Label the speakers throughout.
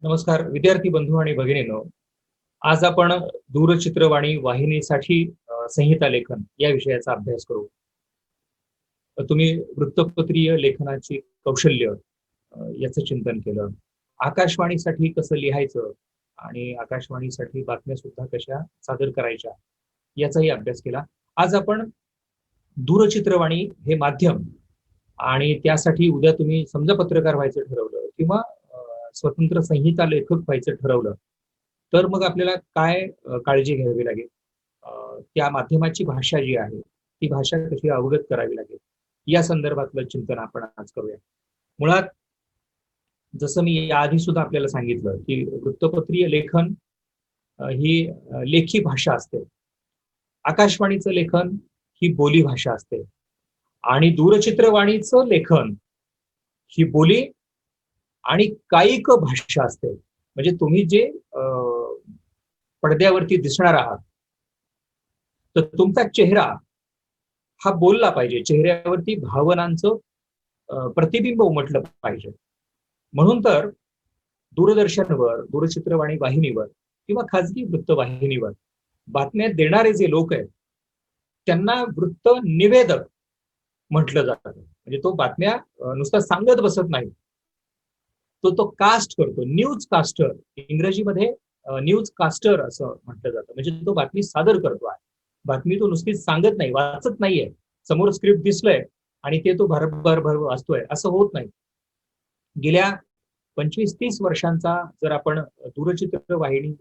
Speaker 1: नमस्कार विद्यार्थी बंधू आणि भगिनींनो. आज आपण दूरचित्रवाणी वाहिनीसाठी संहिता लेखन या विषयाचा अभ्यास करू. तुम्ही वृत्तपत्रीय लेखनाची कौशल्य याचं चिंतन केलं. आकाशवाणीसाठी कसं लिहायचं आणि आकाशवाणीसाठी बातम्या सुद्धा कशा सादर करायच्या याचाही अभ्यास केला. आज आपण दूरचित्रवाणी हे माध्यम आणि त्यासाठी उद्या तुम्ही समजा पत्रकार व्हायचं ठरवलं किंवा स्वतंत्र संहिता लेखक व्हायचं ठरवलं तर मग आपल्याला काय काळजी घ्यावी लागेल, त्या माध्यमाची भाषा जी आहे ती भाषा कशी अवगत करावी लागेल या संदर्भातलं चिंतन आपण आज करूया. मुळात जसं मी याआधी सुद्धा आपल्याला सांगितलं की वृत्तपत्रीय लेखन ही लेखी भाषा असते, आकाशवाणीचं लेखन ही बोली भाषा असते आणि दूरचित्रवाणीचं लेखन ही बोली आणि कायिक भाषा असते. म्हणजे तुम्ही जे पडद्यावरती दिसणार आहात तर तुमचा चेहरा हा बोलला पाहिजे, चेहऱ्यावरती भावनांचं प्रतिबिंब उमटलं पाहिजे. म्हणून तर दूरदर्शनवर, दूरचित्रवाणी वाहिनीवर किंवा खाजगी वृत्तवाहिनीवर बातम्या देणारे जे लोक आहेत त्यांना वृत्त निवेदक म्हटलं जातं. म्हणजे तो बातम्या नुसता सांगत बसत नाही, तो कास्ट करतो. न्यूज कास्टर, इंग्रजीमध्ये न्यूज कास्टर असं म्हटलं जातं. म्हणजे तो बातमी सादर करतो आहे. बातमी तो नुसतीच सांगत नाही, वाचत नाहीये. समोर स्क्रिप्ट दिसलंय आणि ते तो भरभर वाचतोय असं होत नाही. गेल्या 25-30 वर्षांचा जर आपण दूरचित्रवाणी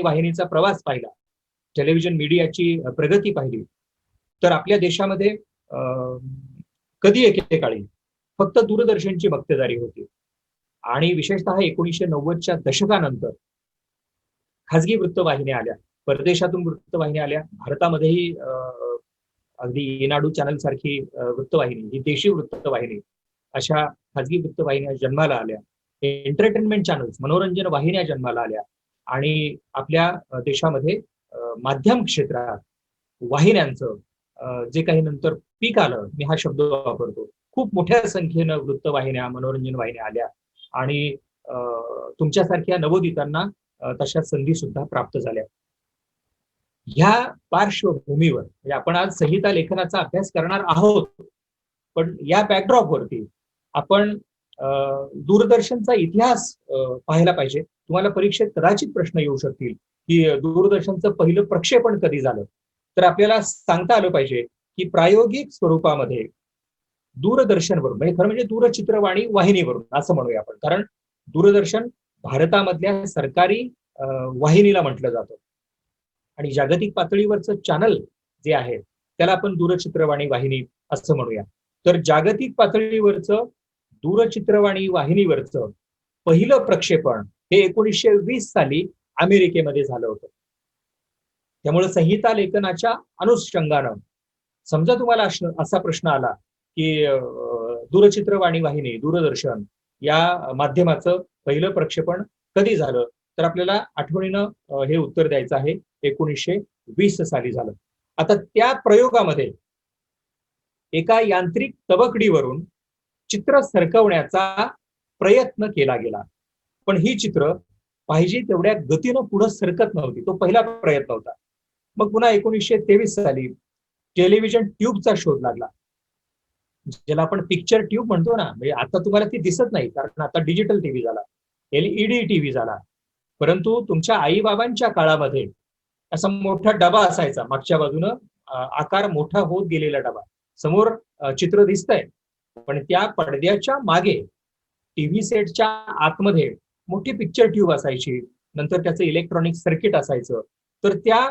Speaker 1: वाहिनीचा प्रवास पाहिला, टेलिव्हिजन मीडियाची प्रगती पाहिली तर आपल्या देशामध्ये कधी एकेकाळी फक्त दूरदर्शनची मक्तेदारी होती आणि विशेषतः 1990च्या दशकानंतर खाजगी वृत्तवाहिन्या आल्या, परदेशातून वृत्तवाहिन्या आल्या, भारतामध्येही अगदी ईनाडू चॅनल सारखी वृत्तवाहिनी, ही देशी वृत्तवाहिनी, अशा खाजगी वृत्तवाहिन्या जन्माला आल्या. एंटरटेनमेंट चॅनल्स, मनोरंजन वाहिन्या जन्माला आल्या आणि आपल्या देशामध्ये माध्यम क्षेत्रात वाहिन्यांचं जे काही नंतर पीक आलं, मी हा शब्द वापरतो, खूप मोठ्या संख्येनं वृत्तवाहिन्या, मनोरंजन वाहिन्या आल्या आणि तुमच्यासारख्या नवोदितांना तशा संधी सुद्धा प्राप्त झाल्या. ह्या पार्श्वभूमीवर म्हणजे आपण आज संहिता लेखनाचा अभ्यास करणार आहोत, पण या बॅकड्रॉपवरती आपण दूरदर्शनचा इतिहास पाहायला पाहिजे. तुम्हाला परीक्षेत कदाचित प्रश्न येऊ शकतील की दूरदर्शनचं पहिलं प्रक्षेपण कधी झालं, तर आपल्याला सांगता आलं पाहिजे की प्रायोगिक स्वरूपामध्ये दूरदर्शनवरून, म्हणजे खरं म्हणजे दूरचित्रवाणी वाहिनीवरून असं म्हणूया आपण, कारण दूरदर्शन भारतामधल्या सरकारी वाहिनीला म्हटलं जातं आणि जागतिक पातळीवरचं चॅनल जे आहे त्याला आपण दूरचित्रवाणी वाहिनी असं म्हणूया. तर जागतिक पातळीवरचं दूरचित्रवाणी वाहिनीवरचं पहिलं प्रक्षेपण हे 1920 साली अमेरिकेमध्ये झालं होतं. त्यामुळे संहिता लेखनाच्या अनुषंगानं समजा तुम्हाला असा प्रश्न आला की दूरचित्रवाणी वाहिनी, दूरदर्शन या माध्यमाचं पहिलं प्रक्षेपण कधी झालं, तर आपल्याला आठवणीनं हे उत्तर द्यायचं आहे, 1920 साली झालं. आता त्या प्रयोगामध्ये एका यांत्रिक तबकडीवरून चित्र सरकवण्याचा प्रयत्न केला गेला, पण ही चित्र पाहिजे तेवढ्या गतीनं पुढे सरकत नव्हती. तो पहिला प्रयत्न होता. मग पुन्हा 1923 साली टेलिव्हिजन ट्यूबचा शोध लागला, ज्याला आपण पिक्चर ट्यूब म्हणतो ना. म्हणजे आता तुम्हाला ती दिसत नाही कारण आता डिजिटल टीव्ही झाला, एलईडी टीव्ही झाला, परंतु तुमच्या आई बाबांच्या काळामध्ये असा मोठा डबा असायचा, मागच्या बाजूनं आकार मोठा होत गेलेला डबा, समोर चित्र दिसतंय पण त्या पडद्याच्या मागे टीव्ही सेटच्या आतमध्ये मोठी पिक्चर ट्यूब असायची, नंतर त्याचं इलेक्ट्रॉनिक सर्किट असायचं. तर त्या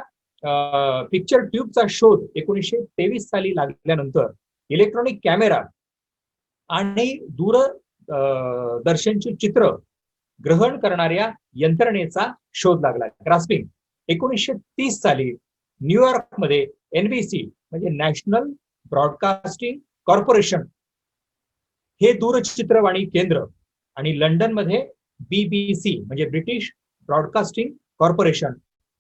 Speaker 1: पिक्चर ट्यूबचा शोध 1923 साली लागल्यानंतर इलेक्ट्रॉनिक कॅमेरा आणि दूरदर्शनची चित्र ग्रहण करणाऱ्या यंत्रणेचा शोध लागला, ग्रास्पिंग. 1930 साली न्यूयॉर्कमध्ये एनबीसी म्हणजे नॅशनल ब्रॉडकास्टिंग कॉर्पोरेशन हे दूरचित्रवाणी केंद्र आणि लंडनमध्ये बीबीसी म्हणजे ब्रिटिश ब्रॉडकास्टिंग कॉर्पोरेशन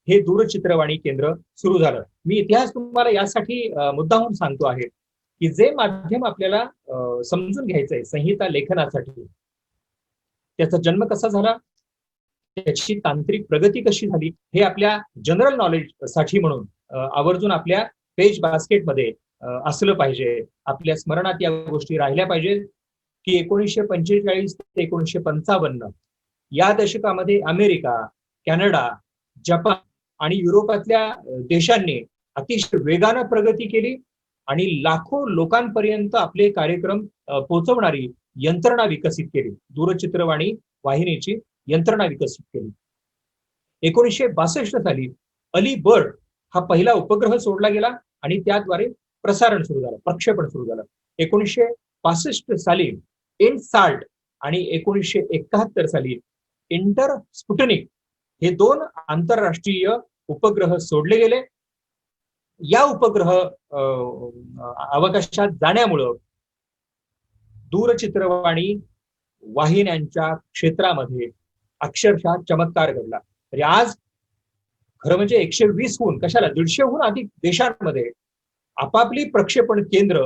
Speaker 1: हे दूरचित्रवाणी केंद्र सुरू झालं. मी इतिहास तुम्हाला यासाठी मुद्दामून सांगतो आहे की जे माध्यम आपल्याला समजून घ्यायचंय संहिता लेखनासाठी त्याचा जन्म कसा झाला, त्याची तांत्रिक प्रगती कशी झाली, हे आपल्या जनरल नॉलेज साठी म्हणून आवर्जून आपल्या पेज बास्केटमध्ये असलं पाहिजे. आपल्या स्मरणात या गोष्टी राहिल्या पाहिजेत की 1945 ते 1955 या दशकामध्ये अमेरिका, कॅनडा, जपान आणि युरोपातल्या देशांनी अतिशय वेगानं प्रगती केली आणि लाखो लोकांपर्यंत आपले कार्यक्रम पोहोचवणारी यंत्रणा विकसित केली. दूरचित्रवाणी वाहिनीची यंत्रणा विकसित केली. 1962 साली अली बर्ड हा पहिला उपग्रह सोडला गेला आणि त्याद्वारे प्रसारण सुरू झालं, प्रक्षेपण सुरू झालं. 1965 साली इनसाल्ट आणि 1971 साली इंटर स्पुटनिक हे 2 आंतरराष्ट्रीय उपग्रह सोडले गेले. या उपग्रह अवकाशात जाण्यामुळं दूरचित्रवाणी वाहिन्यांच्या क्षेत्रामध्ये अक्षरशः चमत्कार घडला. तरी आज खरं म्हणजे 120हून कशाला 150हून अधिक देशांमध्ये आपापली प्रक्षेपण केंद्र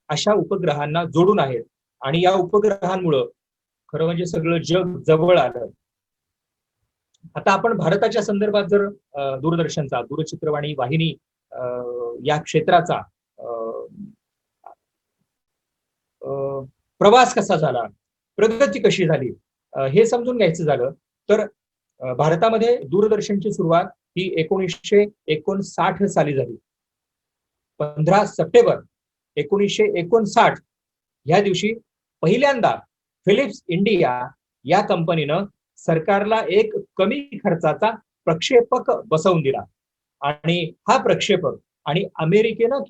Speaker 1: अशा उपग्रहांना जोडून आहेत आणि या उपग्रहांमुळं खरं म्हणजे सगळं जग जवळ आलं. आता आपण भारताच्या संदर्भात जर दूरदर्शनचा, दूरचित्रवाणी वाहिनी या क्षेत्राचा प्रवास कसा झाला, प्रगती कशी झाली हे समजून घ्यायचं झालं तर भारतामध्ये दूरदर्शनची सुरुवात ही 1959 साली झाली. 15 सप्टेंबर 1959 या दिवशी पहिल्यांदा फिलिप्स इंडिया या कंपनीनं सरकारला एक कमी खर्चाचा प्रक्षेपक बसवून दिला आणि हा प्रक्षेपक आणि अमेरिकेनं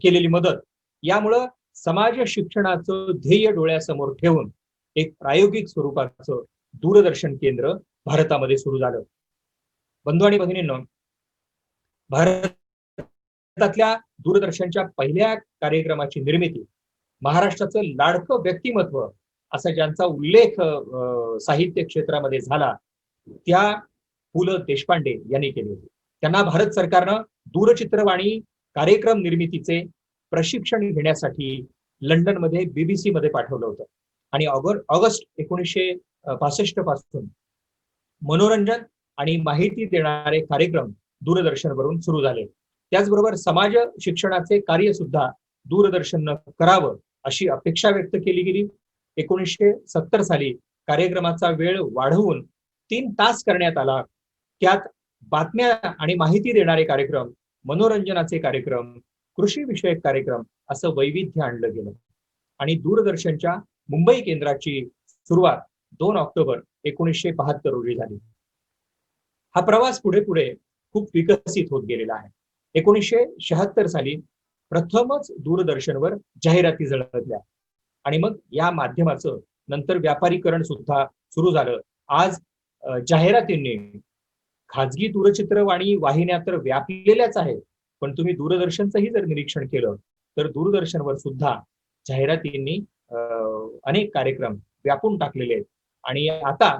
Speaker 1: केलेली मदत यामुळं समाज शिक्षणाचं ध्येय डोळ्यासमोर ठेवून एक प्रायोगिक स्वरूपाचं दूरदर्शन केंद्र भारतामध्ये सुरू झालं. बंधू आणि भगिनींनो, भारतातल्या दूरदर्शनच्या पहिल्या कार्यक्रमाची निर्मिती महाराष्ट्राचं लाडकं व्यक्तिमत्व असा ज्यांचा उल्लेख साहित्य क्षेत्रामध्ये झाला त्या पु ल देशपांडे यांनी केले होते. त्यांना भारत सरकारनं दूरचित्रवाणी कार्यक्रम निर्मितीचे प्रशिक्षण घेण्यासाठी लंडनमध्ये BBC मध्ये पाठवलं होतं आणि ऑगस्ट 1965 पासून मनोरंजन आणि माहिती देणारे कार्यक्रम दूरदर्शनवरून सुरू झाले. त्याचबरोबर समाज शिक्षणाचे कार्य सुद्धा दूरदर्शननं करावं अशी अपेक्षा व्यक्त केली गेली. 1970 साली कार्यक्रमाचा वेळ वाढवून 3 तास करण्यात आला. त्यात बातम्या आणि माहिती देणारे कार्यक्रम, मनोरंजनाचे कार्यक्रम, कृषी विषयक कार्यक्रम असं वैविध्य आणलं गेलं आणि दूरदर्शनच्या मुंबई केंद्राची सुरुवात 2 ऑक्टोबर 1972 रोजी झाली. हा प्रवास पुढे पुढे खूप विकसित होत गेलेला आहे. 1976 साली प्रथमच दूरदर्शनवर जाहिराती झळकल्या आणि मग या माध्यमाचं नंतर व्यापारीकरण सुद्धा सुरू झालं. आज जाहिरातींनी खाजगी दूरचित्रवाणी वाहिन्या तर व्यापलेल्याच आहेत, पण तुम्ही दूरदर्शनचंही जर निरीक्षण केलं तर दूरदर्शनवर सुद्धा जाहिरातींनी अनेक कार्यक्रम व्यापून टाकलेले आहेत. आणि आता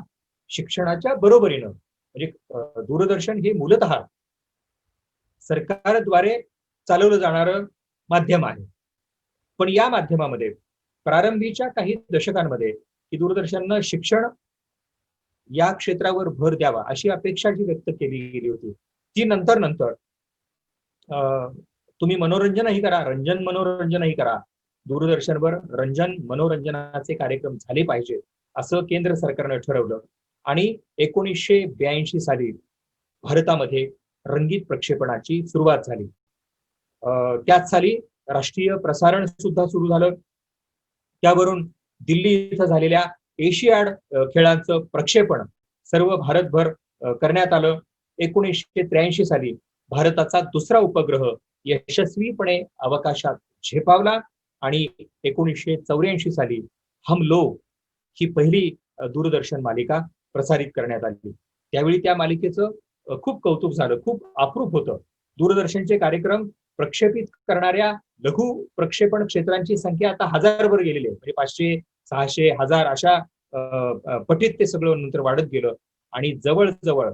Speaker 1: शिक्षणाच्या बरोबरीनं म्हणजे दूरदर्शन हे मूलतः सरकारद्वारे चालवलं जाणारं माध्यम आहे. पण या माध्यमामध्ये प्रारंभीच्या काही दशकांमध्ये की दूरदर्शननं शिक्षण या क्षेत्रावर भर द्यावा अशी अपेक्षा जी व्यक्त केली गेली होती ती नंतर तुम्ही मनोरंजनही करा, रंजन मनोरंजनही करा, दूरदर्शनवर रंजन मनोरंजनाचे कार्यक्रम झाले पाहिजे असं केंद्र सरकारनं ठरवलं आणि 1982 साली भारतामध्ये रंगीत प्रक्षेपणाची सुरुवात झाली. त्याच साली राष्ट्रीय प्रसारण सुद्धा सुरू झालं. त्यावरून दिल्ली इथं झालेल्या एशियाड खेळांचं प्रक्षेपण सर्व भारतभर करण्यात आलं. 1983 साली भारताचा दुसरा उपग्रह यशस्वीपणे अवकाशात झेपावला आणि 1984 साली हम लोग ही पहिली दूरदर्शन मालिका प्रसारित करण्यात आली. त्यावेळी त्या मालिकेचं खूप कौतुक झालं, खूप अप्रूप होतं. दूरदर्शनचे कार्यक्रम प्रक्षेपित करणाऱ्या लघु प्रक्षेपण क्षेत्रांची संख्या आता 1000 वर गेलेली आहे. म्हणजे 500, 600, 1000 अशा पटीत ते सगळं नंतर वाढत गेलं आणि जवळजवळ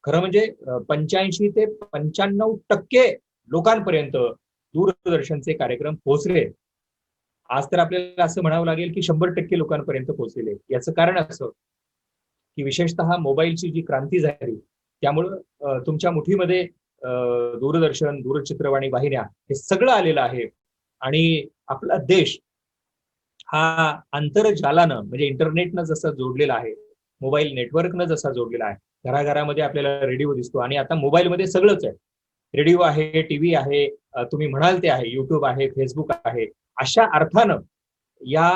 Speaker 1: खरं म्हणजे 85 ते 95% लोकांपर्यंत दूरदर्शनचे कार्यक्रम पोहोचले. आज तर आपल्याला असं म्हणावं लागेल की 100% लोकांपर्यंत पोहोचलेले. याचं कारण असं की विशेषतः मोबाईलची जी क्रांती झाली त्यामुळं तुमच्या मुठीमध्ये दूरदर्शन, दूरचित्रवाणी वाहिन्या हे सगळं आलेलं आहे आणि आपला देश हा आंतरजालानं म्हणजे इंटरनेटनं जसं जोडलेला आहे, मोबाईल नेटवर्कनं जसा जोडलेला आहे, घराघरामध्ये आपल्याला रेडिओ दिसतो आणि आता मोबाईलमध्ये सगळंच आहे. रेडिओ आहे, टीव्ही आहे, तुम्ही म्हणाल ते आहे, युट्यूब आहे, फेसबुक आहे. अशा अर्थानं या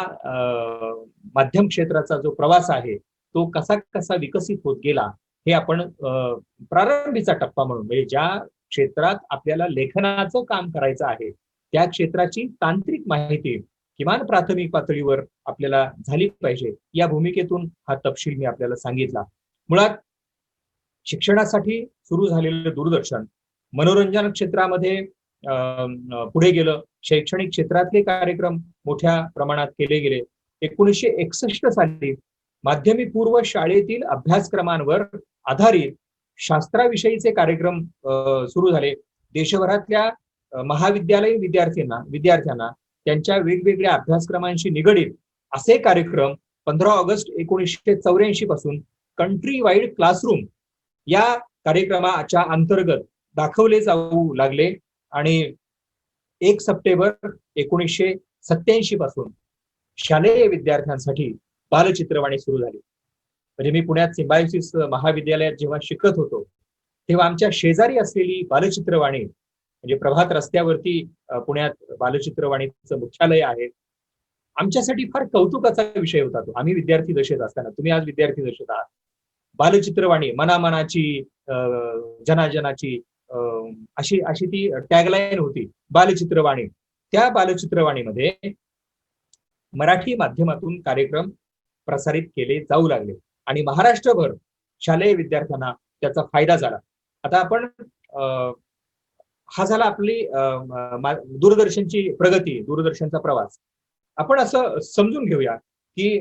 Speaker 1: माध्यम क्षेत्राचा जो प्रवास आहे तो कसा कसा विकसित होत गेला हे आपण प्रारंभीचा टप्पा म्हणून म्हणजे ज्या क्षेत्रात आपल्याला लेखनाचं काम करायचं आहे त्या क्षेत्राची तांत्रिक माहिती किमान प्राथमिक पातळीवर आपल्याला झाली पाहिजे या भूमिकेतून हा तपशील मी आपल्याला सांगितला. मुळात शिक्षणासाठी सुरू झालेलं दूरदर्शन मनोरंजन क्षेत्रामध्ये पुढे गेलं. शैक्षणिक क्षेत्रातले कार्यक्रम मोठ्या प्रमाणात केले गेले. 1961 साली माध्यमिक पूर्व शाळेतील अभ्यासक्रमांवर आधारित शास्त्राविषयीचे कार्यक्रम सुरू झाले. देशभरातल्या महाविद्यालयीन विद्यार्थ्यांना त्यांच्या वेगवेगळ्या अभ्यासक्रमांशी निगडीत असे कार्यक्रम 15 ऑगस्ट 1984 पासून कंट्री वाईड क्लासरूम या कार्यक्रमाच्या अंतर्गत दाखवले जाऊ लागले आणि 1 सप्टेंबर 1987 पासून शालेय विद्यार्थ्यांसाठी बालचित्रवाणी सुरू झाली. म्हणजे मी पुण्यात सिम्बायोसिस महाविद्यालयात जेव्हा शिकत होतो तेव्हा आमच्या शेजारी असलेली बालचित्रवाणी म्हणजे प्रभात रस्त्यावरती पुण्यात बालचित्रवाणीचं मुख्यालय आहे. आमच्यासाठी फार कौतुकाचा विषय होता तो. आम्ही विद्यार्थी दशेत असताना, तुम्ही आज विद्यार्थी दशेत आहात. बालचित्रवाणी मनामनाची जनाजनाची अशी अशी ती टॅगलाईन होती बालचित्रवाणी. त्या बालचित्रवाणीमध्ये मराठी माध्यमातून कार्यक्रम प्रसारित केले जाऊ लागले आणि महाराष्ट्रभर शालेय विद्यार्थ्यांना त्याचा फायदा झाला. आता आपण हा झाला आपली दूरदर्शनची प्रगती, दूरदर्शनचा प्रवास. आपण असं समजून घेऊया की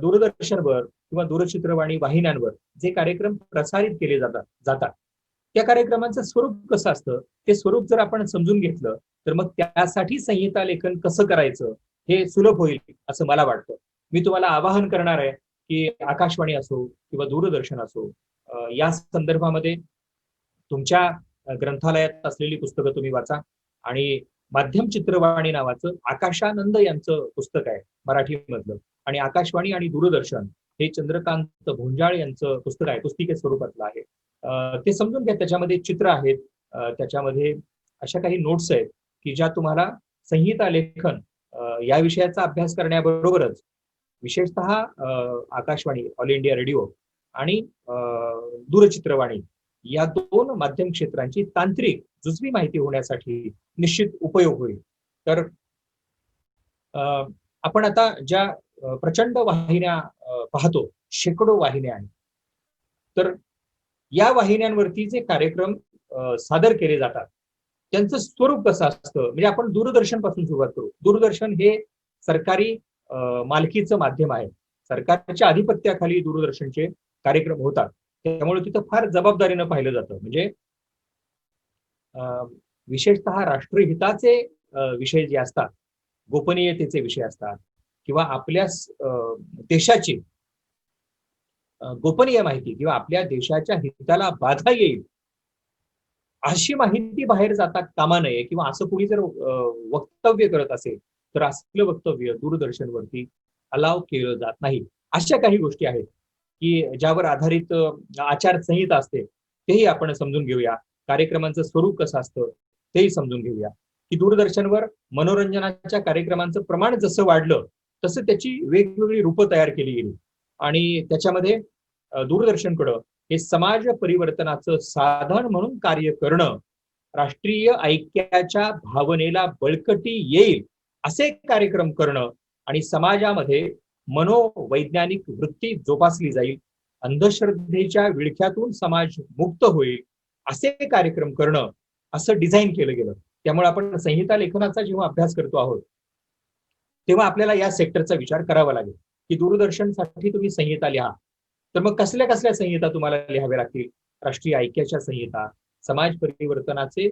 Speaker 1: दूरदर्शनवर किंवा दूरचित्रवाणी वाहिन्यांवर जे कार्यक्रम प्रसारित केले जातात त्या कार्यक्रमांचं स्वरूप कसं असतं ते स्वरूप जर आपण समजून घेतलं तर मग त्यासाठी संहिता लेखन कसं करायचं हे सुलभ होईल असं मला वाटतं. मी तुम्हाला आवाहन करणार आहे की आकाशवाणी असो किंवा दूरदर्शन असो या संदर्भामध्ये तुमच्या ग्रंथालयात असलेली पुस्तकं तुम्ही वाचा आणि माध्यम चित्रवाणी नावाचं आकाशानंद यांचं पुस्तक आहे मराठीमधलं आणि आकाशवाणी आणि दूरदर्शन हे चंद्रकांत भोंजाळ यांचं पुस्तक आहे, पुस्तिके स्वरूपातलं आहे. ते समजून घ्या. त्याच्यामध्ये चित्र आहेत, त्याच्यामध्ये अशा काही नोट्स आहेत की ज्या तुम्हाला संहिता लेखन या विषयाचा अभ्यास करण्याबरोबरच विशेषतः आकाशवाणी, ऑल इंडिया रेडिओ आणि दूरचित्रवाणी या 2 माध्यम क्षेत्रांची तांत्रिक जुजवी माहिती होण्यासाठी निश्चित उपयोग होईल. तर आपण आता ज्या प्रचंड वाहिन्या पाहतो, शेकडो वाहिन्या आहेत, तर या वाहिन्यांवरती जे कार्यक्रम सादर केले जातात त्यांचं स्वरूप कसं असतं म्हणजे आपण दूरदर्शन पासून सुरुवात करू. दूरदर्शन हे सरकारी मालकीचं माध्यम आहे. सरकारच्या आधिपत्याखाली दूरदर्शनचे कार्यक्रम होतात. त्यामुळे तिथं फार जबाबदारीनं पाहिलं जातं. म्हणजे विशेषतः राष्ट्रहिताचे विषय जे असतात, गोपनीयतेचे विषय असतात किंवा आपल्या देशाची गोपनीय माहिती किंवा आपल्या देशाच्या हिताला बाधा येईल अशी माहिती बाहेर जाता कामा नये किंवा असं कोणी जर वक्तव्य करत असेल तर असलं वक्तव्य दूरदर्शनवरती अलाव केलं जात नाही. अशा काही गोष्टी आहेत की ज्यावर आधारित आचारसंहिता असते तेही आपण समजून घेऊया. कार्यक्रमांचं स्वरूप कसं असतं तेही समजून घेऊया की दूरदर्शनवर मनोरंजनाच्या कार्यक्रमांचं प्रमाण जसं वाढलं तसं त्याची वेगवेगळी रूपं तयार केली गेली आणि त्याच्यामध्ये दूरदर्शनकडं हे समाज परिवर्तनाचं साधन म्हणून कार्य करणं, राष्ट्रीय ऐक्याच्या भावनेला बळकटी येईल असे कार्यक्रम करणं आणि समाजामध्ये मनोवैज्ञानिक वृत्ती जोपासली जाईल, अंधश्रद्धेच्या विळख्यातून समाज मुक्त होईल असे कार्यक्रम करणं असं डिझाईन केलं गेलं. त्यामुळे आपण संहिता लेखनाचा जेव्हा अभ्यास करतो आहोत तेव्हा आपल्याला या सेक्टरचा विचार करावा लागेल की दूरदर्शनसाठी तुम्ही संहिता लिहा तर मग कसल्या कसल्या संहिता तुम्हाला लिहाव्या लागतील. राष्ट्रीय ऐक्याच्या संहिता, समाज परिवर्तनाचे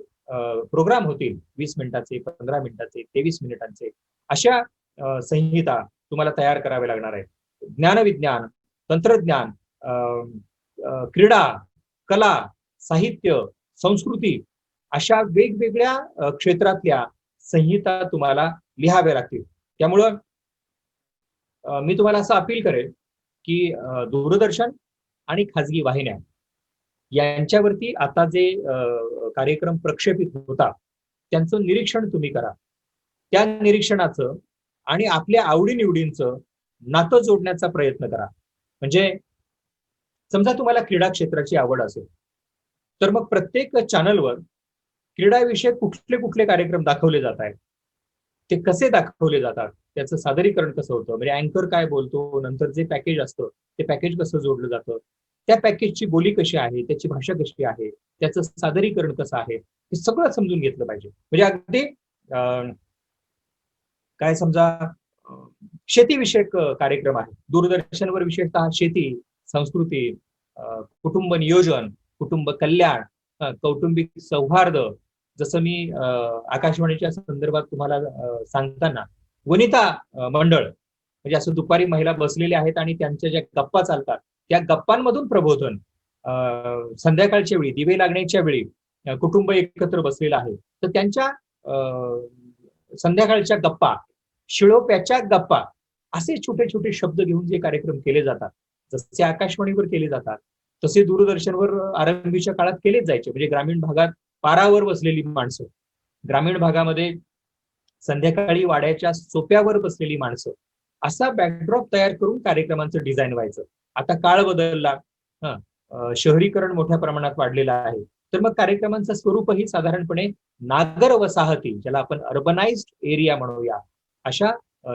Speaker 1: प्रोग्राम होतील 20 मिनिटाचे, 15 मिनिटाचे, 23 मिनिटांचे. अशा संहिता तुम्हाला तयार करावी लागणार आहे. ज्ञानविज्ञान, तंत्रज्ञान, क्रीडा, कला, साहित्य, संस्कृती अशा वेगवेगळ्या क्षेत्रातल्या संहिता तुम्हाला लिहाव्या लागतील. त्यामुळं मी तुम्हाला असं अपील करेल की दूरदर्शन आणि खाजगी वाहिन्या यांच्यावरती आता जे कार्यक्रम प्रक्षेपित होतात त्यांचं निरीक्षण तुम्ही करा. त्या निरीक्षणाचं आणि आपल्या आवडीनिवडींचं नातं जोडण्याचा प्रयत्न करा. म्हणजे समजा तुम्हाला क्रीडा क्षेत्राची आवड असेल तर मग प्रत्येक चॅनलवर क्रीडाविषयक कुठले कुठले कार्यक्रम दाखवले जात आहेत, ते कसे दाखवले जातात, त्याचं सादरीकरण कसं होतं, म्हणजे अँकर काय बोलतो, नंतर जे पॅकेज असतं ते पॅकेज कसं जोडलं जातं, त्या पॅकेजची बोली कशी आहे, त्याची भाषा कशी आहे, त्याचं सादरीकरण कसं आहे, हे सगळं समजून घेतलं पाहिजे. म्हणजे अगदी काय समजा शेतीविषयक कार्यक्रम आहे दूरदर्शनवर, विशेषतः शेती, संस्कृती, कुटुंब नियोजन, कुटुंब कल्याण, कौटुंबिक सौहार्द, जसं मी आकाशवाणीच्या संदर्भात तुम्हाला सांगताना वनिता मंडळ, म्हणजे असं दुपारी महिला बसलेल्या आहेत आणि त्यांच्या ज्या गप्पा चालतात त्या गप्पांमधून प्रबोधन, संध्याकाळच्या वेळी दिवे लागण्याच्या वेळी कुटुंब एकत्र बसलेलं आहे तर त्यांच्या संध्याकाळच्या गप्पा, शिळोप्याच्या गप्पा, असे छोटे छोटे शब्द घेऊन जे कार्यक्रम केले जातात, जसे आकाशवाणीवर केले जातात तसे दूरदर्शनवर आरंभीच्या काळात केलेच जायचे. म्हणजे ग्रामीण भागात पारावर बसलेली माणसं, ग्रामीण भागामध्ये संध्याकाळी वाड्याच्या सोप्यावर बसलेली माणसं, असा बॅकड्रॉप तयार करून कार्यक्रमांचं डिझाईन व्हायचं. आता काळ बदलला, शहरीकरण मोठ्या प्रमाणात वाढलेलं आहे, तर मग कार्यक्रमांचं स्वरूपही साधारणपणे नागर वसाहती, ज्याला आपण अर्बनाइज्ड एरिया म्हणूया, अशा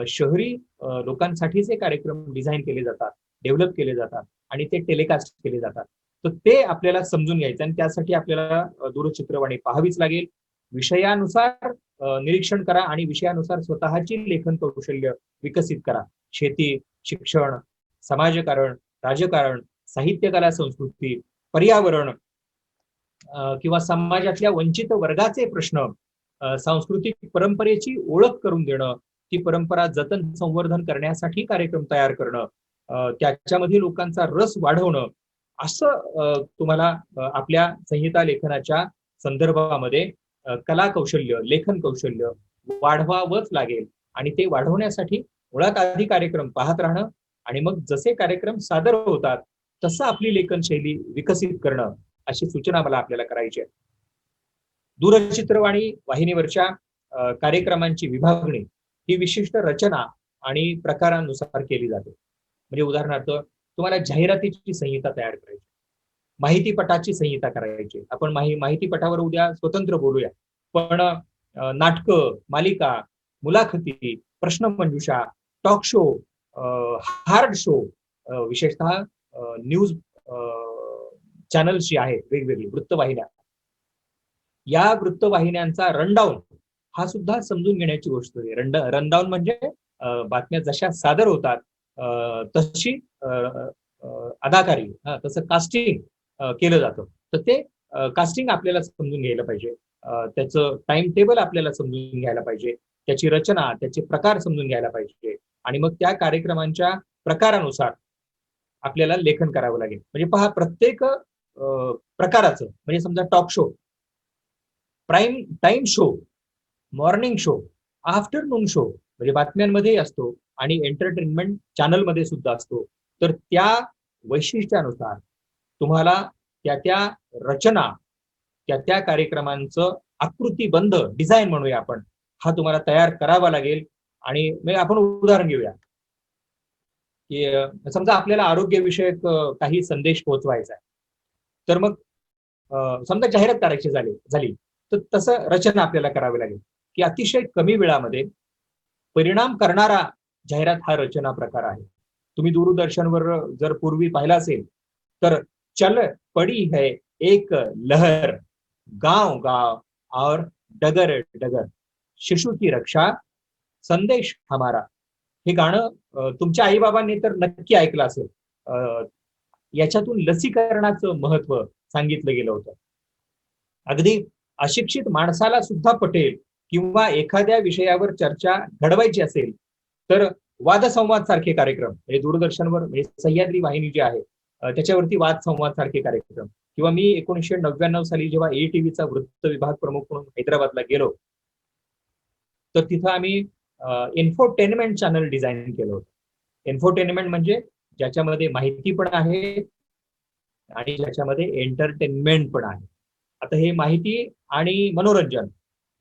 Speaker 1: शहरी लोकांसाठीचे कार्यक्रम डिझाईन केले जातात, डेव्हलप केले जातात आणि ते टेलिकास्ट केले जातात. तर ते आपल्याला समजून घ्यायचं आणि त्यासाठी आपल्याला दूरचित्रवाणी पाहावीच लागेल. विषयानुसार निरीक्षण करा आणि विषयानुसार स्वतःची लेखन कौशल्य विकसित करा. शेती, शिक्षण, समाजकारण, राजकारण, साहित्य, कला, संस्कृती, पर्यावरण किंवा समाजातल्या वंचित वर्गाचे प्रश्न, सांस्कृतिक परंपरेची ओळख करून देणं, ती परंपरा जतन संवर्धन करण्यासाठी कार्यक्रम तयार करणं, त्याच्यामध्ये लोकांचा रस वाढवणं, असं तुम्हाला आपल्या संहिता लेखनाच्या संदर्भामध्ये कला कौशल्य, लेखन कौशल्य वाढवावंच लागेल. आणि ते वाढवण्यासाठी मुळात आधी कार्यक्रम पाहत राहणं आणि मग जसे कार्यक्रम सादर होतात तसं आपली लेखन शैली विकसित करणं, अशी सूचना मला आपल्याला करायची आहे. दूरचित्रवाणी वाहिनीवरच्या कार्यक्रमांची विभागणी ही विशिष्ट रचना आणि प्रकारांनुसार केली जाते. म्हणजे उदाहरणार्थ तुम्हाला जाहिरातीची संहिता तयार करायची, माहितीपटाची संहिता करायची. आपण माहितीपटावर उद्या स्वतंत्र बोलूया, पण नाटकं, मालिका, मुलाखती, प्रश्नमंजुषा, टॉक शो, हार्ड शो, विशेषतः न्यूज चॅनल्स जी आहेत वेगवेगळी वृत्तवाहिन्या, या वृत्तवाहिन्यांचा रनडाऊन हा सुद्धा समजून घेण्याची गोष्ट आहे. रनडाऊन म्हणजे बातम्या जशा सादर होतात तशी अदाकारी, तसं कास्टिंग केलं जातं. तर ते कास्टिंग आपल्याला समजून घ्यायला पाहिजे, त्याचं टाइम टेबल आपल्याला समजून घ्यायला पाहिजे, त्याची रचना, त्याचे प्रकार समजून घ्यायला पाहिजे आणि मग त्या कार्यक्रमांच्या प्रकारानुसार आपल्याला लेखन करावं लागेल. म्हणजे पहा, प्रत्येक प्रकाराचं, म्हणजे समजा talk show, prime time show, morning show, afternoon show, म्हणजे बातम्यांमध्ये असतो आणि एंटरटेनमेंट चॅनलमध्ये सुद्धा असतो. तर त्या वैशिष्ट्यानुसार तुम्हाला त्या रचना, त्या कार्यक्रमांचं आकृतीबंध डिझाईन म्हणूया आपण, हा तुम्हाला तयार करावा लागेल. आणि मग आपण उदाहरण घेऊया की समजा आपल्याला आरोग्यविषयक काही संदेश पोहोचवायचा आहे, तर मग समजा जाहिरात करायची झाली तर तसं रचना आपल्याला करावी लागेल की अतिशय कमी वेळामध्ये परिणाम करणारा जाहिरात हा रचना प्रकार आहे. तुम्ही दूरदर्शनवर जर पूर्वी पाहिला असेल तर चल पडी है एक लहर, गांव गांव और डगर डगर, शिशु की रक्षा, संदेश हमारा, हे गाणं तुमच्या आई बाबांनी तर नक्की ऐकलं असेल. याच्यातून लसीकरणाचं महत्व सांगितलं गेलं होतं. अगदी अशिक्षित माणसाला सुद्धा पटेल किंवा एखाद्या विषयावर चर्चा घडवायची असेल तर वादसंवाद सारखे कार्यक्रम म्हणजे दूरदर्शनवर म्हणजे सह्याद्री वाहिनी जी आहे त्याच्यावरती वाद संवाद सारखे कार्यक्रम, किंवा मी 1999 साली जेव्हा ईटीव्हीचा वृत्त विभाग प्रमुख म्हणून हैदराबादला गेलो, तर तिथं आम्ही इन्फोटेनमेंट चॅनल डिझाईन केलं होतं. इन्फोटेनमेंट म्हणजे ज्याच्यामध्ये माहिती पण आहे आणि ज्याच्यामध्ये एंटरटेनमेंट पण आहे. आता हे माहिती आणि मनोरंजन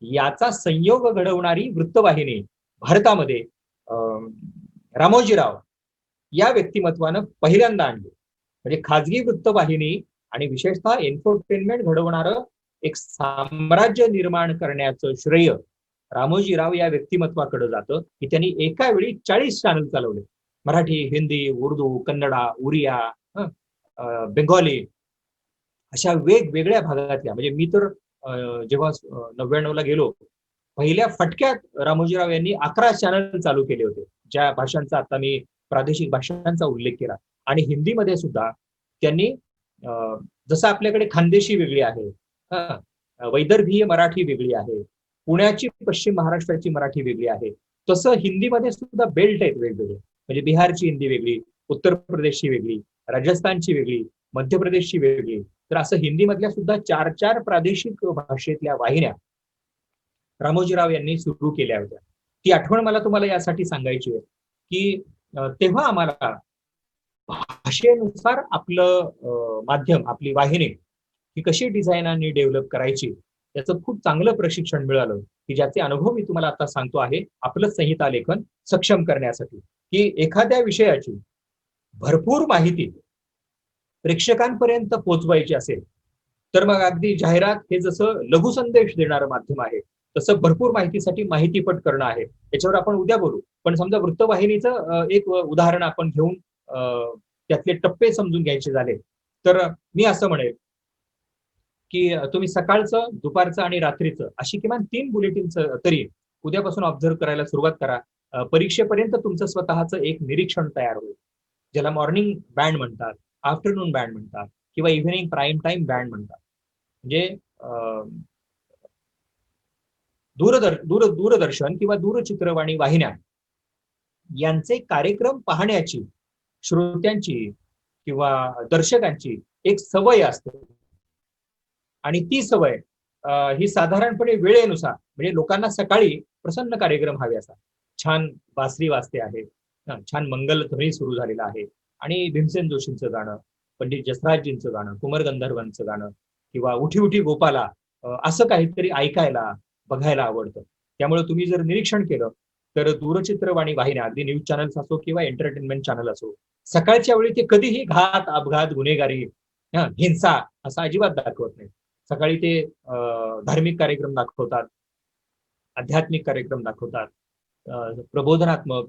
Speaker 1: याचा संयोग घडवणारी वृत्तवाहिनी भारतामध्ये रामोजीराव या व्यक्तिमत्वानं पहिल्यांदा आणली. म्हणजे खाजगी वृत्तवाहिनी आणि विशेषतः एन्टरटेनमेंट घडवणारं एक साम्राज्य निर्माण करण्याचं श्रेय रामोजीराव या व्यक्तिमत्वाकडे जातं, की त्यांनी एका वेळी 40 चॅनल चालवले. मराठी, हिंदी, उर्दू, कन्नडा, उरिया, बेंगॉली अशा वेगवेगळ्या भागातल्या, म्हणजे मी तर जेव्हा 99 ला गेलो, पहिल्या फटक्यात रामोजीराव यांनी 11 चॅनल चालू केले होते, ज्या भाषांचा आता मी प्रादेशिक भाषांचा उल्लेख केला. आणि हिंदीमध्ये सुद्धा त्यांनी जसं आपल्याकडे खानदेशी वेगळी आहे, वैदर्भीय मराठी वेगळी आहे, पुण्याची पश्चिम महाराष्ट्राची मराठी वेगळी आहे, तसं हिंदीमध्ये सुद्धा बेल्ट आहेत वेगवेगळे. म्हणजे बिहारची हिंदी वेगळी, उत्तर प्रदेशची वेगळी, राजस्थानची वेगळी, मध्य प्रदेशची वेगळी. तर असं हिंदीमधल्या सुद्धा 4 प्रादेशिक भाषेतल्या वाहिन्या रामोजीराव यांनी सुरू केल्या होत्या. ती आठवण मला तुम्हाला यासाठी सांगायची आहे की तेव्हा आम्हाला भाषेनुसार आपलं माध्यम, आपली वाहिनी ही कशी डिझाईन आणि डेव्हलप करायची याचं खूप चांगलं प्रशिक्षण मिळालं, की ज्याचे अनुभव मी तुम्हाला आता सांगतो आहे आपलं संहिता लेखन सक्षम करण्यासाठी. की एखाद्या विषयाची भरपूर माहिती प्रेक्षकांपर्यंत पोहोचवायची असेल तर मग अगदी जाहिरात हे जसं लघु संदेश देणारं माध्यम आहे, तसं भरपूर माहितीसाठी माहितीपट करणं आहे. त्याच्यावर आपण उद्या बोलू. पण समजा वृत्तवाहिनीचं एक उदाहरण आपण घेऊन त्यातले टप्पे समजून घ्यायचे झाले तर मी असं म्हणेल की तुम्ही सकाळचं, दुपारचं आणि रात्रीचं अशी किमान 3 बुलेटिनचं तरी उद्यापासून ऑब्झर्व्ह करायला सुरुवात करा. परीक्षेपर्यंत तुमचं स्वतःचं एक निरीक्षण तयार होईल, ज्याला मॉर्निंग बँड म्हणतात, आफ्टरनून बँड म्हणतात किंवा इव्हिनिंग प्राईम टाइम बँड म्हणतात. म्हणजे दूरदर्शन किंवा दूरचित्रवाणी वाहिन्या यांचे कार्यक्रम पाहण्याची श्रोत्यांची किंवा दर्शकांची एक सवय असते. आणि ती सवय ही साधारणपणे वेळेनुसार, म्हणजे लोकांना सकाळी प्रसन्न कार्यक्रम हवे असतात. छान बासरी वाजते आहे, छान मंगलध्वनी सुरू झालेला आहे आणि भीमसेन जोशींचं गाणं, पंडित जसराजजींचं गाणं, कुमार गंधर्वांचं गाणं किंवा उठी उठी गोपाला असं काहीतरी ऐकायला, बघायला आवडतं. त्यामुळे तुम्ही जर निरीक्षण केलं तर दूरचित्रवाणी वाहिन्या, अगदी न्यूज चॅनल्स असो किंवा एंटरटेनमेंट चॅनल असो, सकाळच्या वेळी ते कधीही घात, अपघात, गुन्हेगारी, हिंसा असं अजिबात दाखवत नाही. सकाळी ते धार्मिक कार्यक्रम दाखवतात, आध्यात्मिक कार्यक्रम दाखवतात, प्रबोधनात्मक,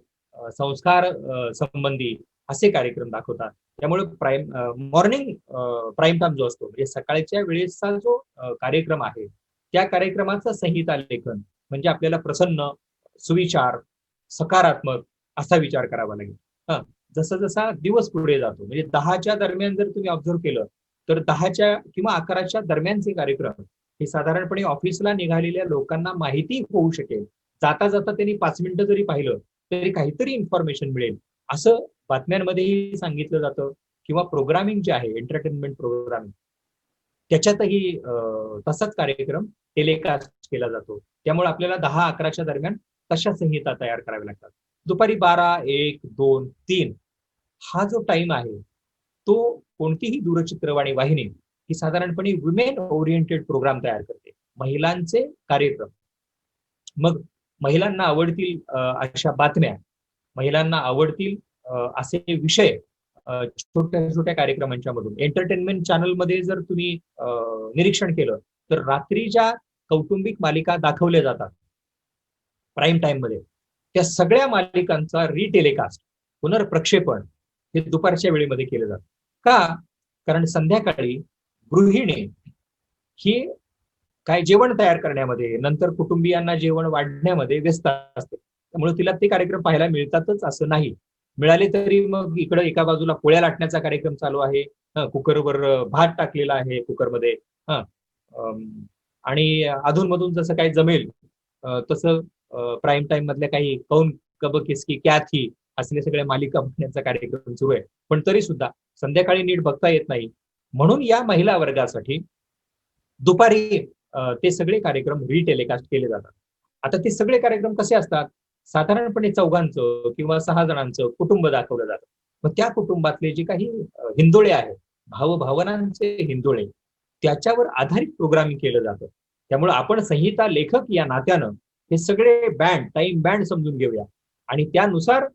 Speaker 1: संस्कार संबंधी असे कार्यक्रम दाखवतात. त्यामुळे मॉर्निंग प्राईम टाइम जो असतो, म्हणजे सकाळच्या वेळेचा जो कार्यक्रम आहे त्या कार्यक्रमाचं संहिता लेखन म्हणजे आपल्याला प्रसन्न, सुविचार, सकारात्मक असा विचार करावा लागेल. जसा जसा दिवस पुढे जातो, म्हणजे 10च्या दरम्यान जर तुम्ही ऑब्झर्व्ह केलं तर 10च्या किंवा 11च्या दरम्यानचे कार्यक्रम हे साधारणपणे ऑफिसला निघालेल्या लोकांना माहिती होऊ शकेल, जाता जाता त्यांनी 5 मिनिटं जरी पाहिलं तरी काहीतरी इन्फॉर्मेशन मिळेल असं बातम्यांमध्येही सांगितलं जातं. किंवा प्रोग्रामिंग जे आहे, एंटरटेनमेंट प्रोग्रामिंग, त्याच्यातही तसाच कार्यक्रम टेलिकास्ट केला जातो. त्यामुळे आपल्याला 10-11च्या दरम्यान तशा संहिता तयार कराव्या लागतात. दुपारी 12, 1, 2, 3 हा जो टाइम आहे तो कोणतीही दूरचित्रवाणी वाहिनी ही साधारणपणे वुमेन ओरिएंटेड प्रोग्राम तयार करते, महिलांचे कार्यक्रम. मग महिलांना आवडतील अशा बातम्या, महिलांना आवडतील असे विषय छोट्या छोट्या कार्यक्रमांच्या मधून. एंटरटेनमेंट चॅनलमध्ये जर तुम्ही निरीक्षण केलं तर रात्रीच्या कौटुंबिक मालिका दाखवल्या जातात प्राईम टाइम मध्ये. त्या सगळ्या मालिकांचा रिटेलिकास्ट, पुनर्प्रक्षेपण हे दुपारच्या वेळेमध्ये केलं जातं. का? कारण संध्याकाळी गृहिणी ही काय जेवण तयार करण्यामध्ये, नंतर कुटुंबियांना जेवण वाढण्यामध्ये व्यस्त असते. त्यामुळे तिला ते कार्यक्रम पाहायला मिळतातच असं नाही. मिळाले तरी मग इकडे एका बाजूला पोळ्या लाटण्याचा कार्यक्रम चालू आहे, कुकरवर भात टाकलेला आहे कुकरमध्ये, आणि अधूनमधून जसं काही जमेल तसं प्राईम टाइम मधल्या काही कब किसकी क्या थी असले सगळे मालिका बघण्याचा कार्यक्रम सुरू आहे. पण तरी सुद्धा संध्याकाळी नीट बघता येत नाही. म्हणून या महिला वर्गासाठी दुपारी ते सगळे कार्यक्रम रिटेलिकास्ट केले जातात. आता ते सगळे कार्यक्रम कसे असतात? साधारणपणे 4घांचं किंवा 6 जणांचं कुटुंब दाखवलं जातं. मग त्या कुटुंबातले जे काही हिंदोळे आहेत, भावभावनांचे हिंदोळे, त्याच्यावर आधारित प्रोग्रामिंग केलं जातं. त्यामुळे आपण संहिता लेखक या नात्यानं हे सगळे बँड, टाइम बँड समजून घेऊया आणि त्यानुसार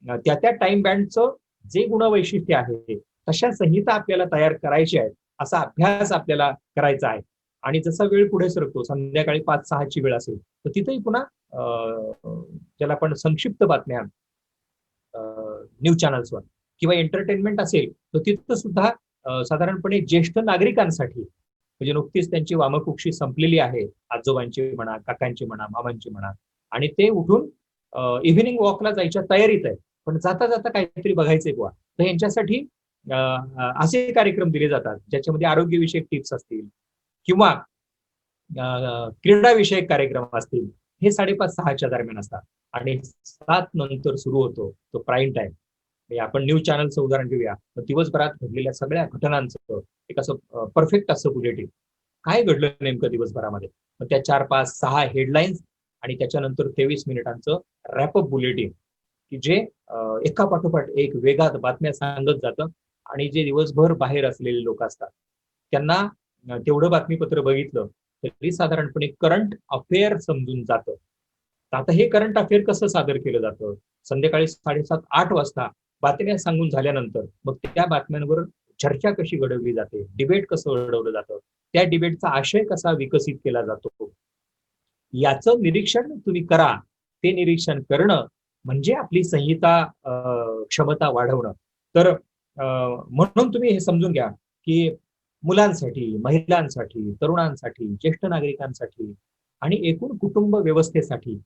Speaker 1: त्या त्या टाइम बँडचं जे गुणवैशिष्ट्य आहे तशा संहिता आपल्याला तयार करायच्या आहेत. असा अभ्यास आपल्याला करायचा आहे. आणि जसा वेळ पुढे सरकतो, संध्याकाळी 5-6ची वेळ असेल, तर तिथेही पुन्हा ज्याला आपण संक्षिप्त बातम्या न्यूज चॅनल्सवर किंवा एंटरटेनमेंट असेल, तर तिथं सुद्धा साधारणपणे ज्येष्ठ नागरिकांसाठी म्हणजे नुकतीच त्यांची वामकुक्षी संपलेली आहे, आजोबांची म्हणा, काकांची म्हणा, मामांची म्हणा, आणि ते उठून इव्हिनिंग वॉकला जायच्या तयारीत आहे, पण जाता जाता काहीतरी बघायचंय बुवा, तर यांच्यासाठी असे कार्यक्रम दिले जातात ज्याच्यामध्ये आरोग्यविषयक टिप्स असतील किंवा क्रीडाविषयक कार्यक्रम असतील. हे 5:30-6च्या दरम्यान असतात आणि 7 नंतर सुरू होतो तो प्राईम टाइम. आपण न्यूज चॅनलचं उदाहरण घेऊया. तर दिवसभरात घडलेल्या सगळ्या घटनांचं एक असं परफेक्ट असं बुलेटिन. काय घडलं नेमकं दिवसभरामध्ये? मग त्या 4-5-6 हेडलाईन्स आणि त्याच्यानंतर 23 मिनिटांचं रॅपअप बुलेटिन, की जे एका पाठोपाठ एक वेगात बातम्या सांगत जातं आणि जे दिवसभर बाहेर असलेले लोक असतात त्यांना तेवढं बातमीपत्र बघितलं तरी साधारणपणे करंट अफेअर समजून जातं. आता हे करंट अफेअर कसं सादर केलं जातं? संध्याकाळी 7:30-8 वाजता बातम्या सांगून झाल्यानंतर मग त्या बातम्यांवर चर्चा कशी घडवली जाते, डिबेट कसं घडवलं जातं, त्या डिबेटचा आशय कसा विकसित केला जातो, याचं निरीक्षण तुम्ही करा. ते निरीक्षण करणं म्हणजे आपली संहिता क्षमता वाढवणं. तर म्हणून तुम्ही हे समजून घ्या की मुलांसाठी, महिलांसाठी, तरुणांसाठी, ज्येष्ठ नागरिकांसाठी आणि एकूण कुटुंब व्यवस्थेसाठी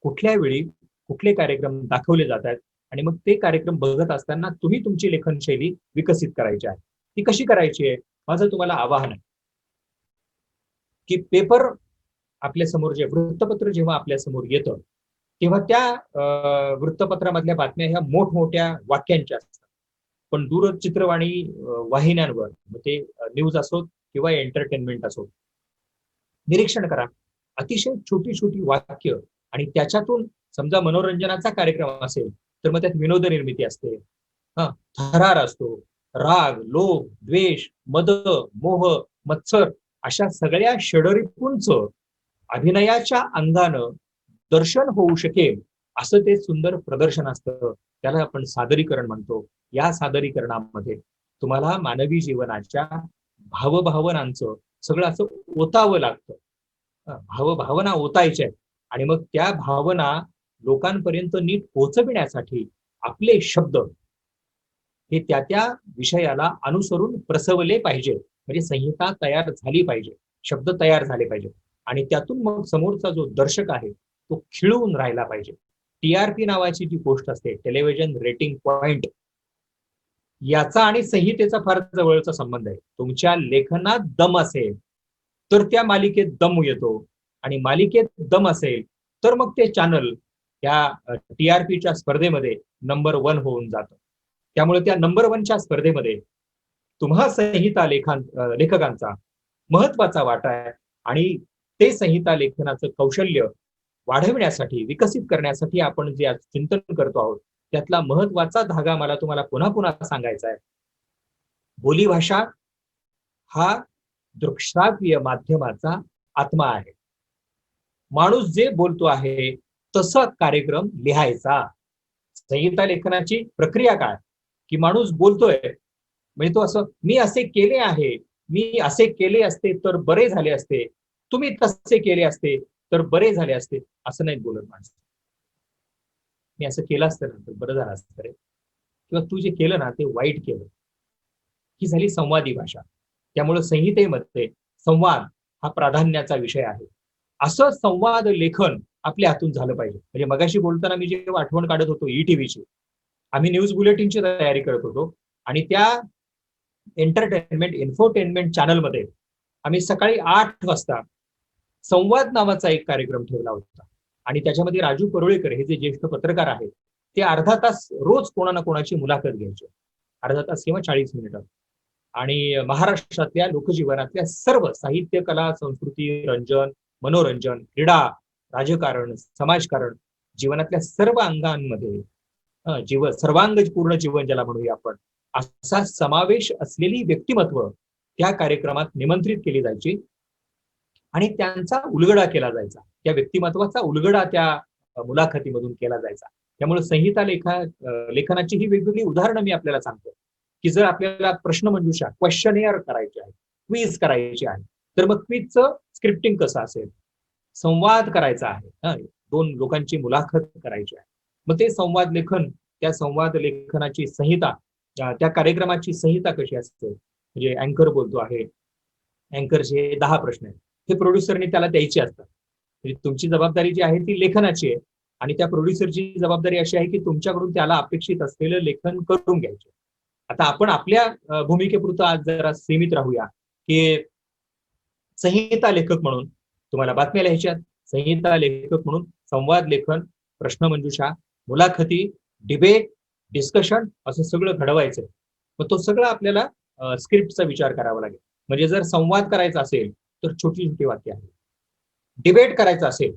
Speaker 1: कुठल्या वेळी कुठले कार्यक्रम दाखवले जात आहेत आणि मग ते कार्यक्रम बघत असताना तुम्ही तुमची लेखनशैली विकसित करायची आहे. ती कशी करायची आहे? माझं तुम्हाला आवाहन आहे की पेपर आपल्या समोर, जे वृत्तपत्र जेव्हा आपल्या समोर येतं तेव्हा त्या वृत्तपत्रामधल्या बातम्या ह्या मोठमोठ्या वाक्यांच्या असतात. पण दूरचित्रवाणी वाहिन्यांवर, मग ते न्यूज असोत किंवा एंटरटेनमेंट असो, निरीक्षण करा. अतिशय छोटी छोटी वाक्य आणि त्याच्यातून समजा मनोरंजनाचा कार्यक्रम असेल तर मग त्यात विनोद निर्मिती असते, थरार असतो, राग, लोभ, द्वेष, मद, मोह, मत्सर अशा सगळ्या षडरिपूंचं अभिनयाच्या अंगानं दर्शन होऊ शकेल असं ते सुंदर प्रदर्शन असतं. त्याला आपण सादरीकरण म्हणतो. या सादरीकरणामध्ये तुम्हाला मानवी जीवनाच्या भावभावनांचं सगळं असं ओतावं लागतं. भावभावना ओतायच्या आहेत आणि मग त्या भावना लोकांपर्यंत नीट पोहोचविण्यासाठी आपले शब्द हे त्या त्या विषयाला अनुसरून प्रसवले पाहिजे. म्हणजे संहिता तयार झाली पाहिजे, शब्द तयार झाले पाहिजे आणि त्यातून मग समोरचा जो दर्शक आहे तो खिळून राहिला पाहिजे. टीआरपी नावाची जी गोष्ट असते, टेलिव्हिजन रेटिंग पॉइंट, याचा आणि संहितेचा फार जवळचा संबंध आहे. तुमच्या लेखनात दम असेल तर त्या मालिकेत दम येतो आणि मालिकेत दम असेल तर मग ते चॅनल त्या टीआरपीच्या स्पर्धेमध्ये नंबर 1 होऊन जातं. त्यामुळे त्या नंबर 1च्या स्पर्धेमध्ये तुम्हा संहिता लेखकांचा महत्वाचा वाटा आहे आणि ते संहिता लेखनाचं कौशल्य वाढवण्यासाठी, विकसित करण्यासाठी आपण जे आज चिंतन करतो आहोत त्यातला महत्वाचा धागा मला तुम्हाला पुन्हा पुन्हा सांगायचा आहे. बोलीभाषा हा दृक्श्राव्य माध्यमाचा आत्मा आहे. माणूस जे बोलतो आहे तसा कार्यक्रम लिहायचा. संहिता लेखनाची प्रक्रिया काय? की माणूस बोलतोय म्हणजे तो असं, मी असे केले आहे, मी असे केले असते तर बरे झाले असते, तुम्ही तसे केले असते तर बरे झाले असते, असं नाही बोलत माणूस. मी असं केलं असतं ना तर बरं झालं असतं रे, किंवा तू जे केलं ना ते वाईट केलं. ही झाली संवादी भाषा. त्यामुळे संहितेमध्ये संवाद हा प्राधान्याचा विषय आहे. असं संवाद लेखन आपल्या हातून झालं पाहिजे. म्हणजे मगाशी बोलताना मी जेव्हा आठवण काढत होतो ईटीव्हीची, आम्ही न्यूज बुलेटिनची तयारी करत होतो आणि त्या एंटरटेनमेंट इन्फोटेनमेंट चॅनलमध्ये आम्ही सकाळी 8 वाजता संवाद नावाचा एक कार्यक्रम ठेवला होता. आणि त्याच्यामध्ये राजू परुळेकर हे जे ज्येष्ठ पत्रकार आहेत ते अर्धा तास रोज कोणा ना कोणाची मुलाखत घ्यायचे, अर्धा तास किंवा 40 मिनिटं. आणि महाराष्ट्रातल्या लोकजीवनातल्या सर्व साहित्य, कला, संस्कृती, रंजन, मनोरंजन, क्रीडा, राजकारण, समाजकारण, जीवनातल्या सर्व अंगांमध्ये सर्वांग पूर्ण जीवन ज्याला म्हणूया आपण, असा समावेश असलेली व्यक्तिमत्व त्या कार्यक्रमात निमंत्रित केली जायची आणि त्यांचा उलगडा केला जायचा. त्या व्यक्तिमत्वाचा उलगडा त्या मुलाखतीमधून केला जायचा. त्यामुळे संहिता लेखनाची ही वेगवेगळी उदाहरणं मी आपल्याला सांगतो, की जर आपल्याला प्रश्नमंजुषा, क्वेश्चनेअर करायचे आहे, क्विज करायचे आहे, तर मग क्विजचं स्क्रिप्टिंग कसं असेल, संवाद करायचा आहे, दोन लोकांची मुलाखत करायची आहे, मग ते संवाद लेखन, त्या संवाद लेखनाची संहिता, त्या कार्यक्रमाची संहिता कशी असते. म्हणजे अँकर बोलतो आहे, अँकरचे 10 प्रश्न आहेत, हे प्रोड्युसरने त्याला द्यायचे असतात. म्हणजे तुमची जबाबदारी जी आहे ती लेखनाची आहे आणि त्या प्रोड्युसरची जबाबदारी अशी आहे की तुमच्याकडून त्याला अपेक्षित असलेलं लेखन करून घ्यायचे. आता आपण आपल्या भूमिकेपुरतं आज जरा सीमित राहूया, की संहिता लेखक म्हणून तुम्हाला बातम्या लिहायच्यात, संहिता लेखक म्हणून संवाद लेखन, प्रश्नमंजुषा, मुलाखती, डिबेट, डिस्कशन असं सगळं घडवायचंय. मग तो सगळं आपल्याला स्क्रिप्टचा विचार करावा लागेल. म्हणजे जर संवाद करायचा असेल तर छोटी छोटी वाक्य आहेत, डिबेट करायचा असेल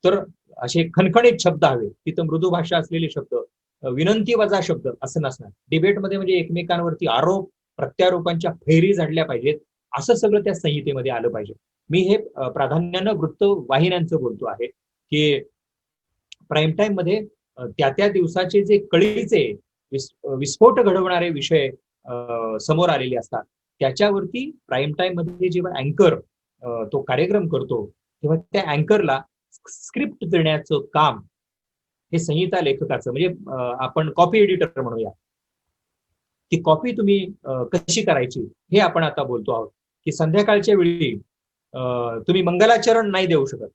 Speaker 1: तर असे खणखणीत शब्द हवे, तिथं मृदू भाषा असलेले शब्द, विनंती वजा शब्द असं नसणार. डिबेटमध्ये म्हणजे एकमेकांवरती आरोप प्रत्यारोपांच्या फैरी झाडल्या पाहिजेत, असं सगळं त्या संहितेमध्ये आलं पाहिजे. मी हे प्राधान्यानं वृत्त वाहिन्यांचं बोलतो आहे, की प्राईम टाइम मध्ये त्या त्या दिवसाचे जे कळीचे विस्फोट घडवणारे विषय समोर आलेले असतात, त्याच्यावरती प्राईम टाइम मध्ये जेव्हा अँकर तो कार्यक्रम करतो तेव्हा त्या अँकरला स्क्रिप्ट देण्याचं काम हे संहिता लेखकाचं, म्हणजे आपण कॉपी एडिटर म्हणूया, ती कॉपी तुम्ही कशी करायची हे आपण आता बोलतो आहोत. की संध्याकाळच्या वेळी तुम्ही मंगलाचरण नाही देऊ शकत.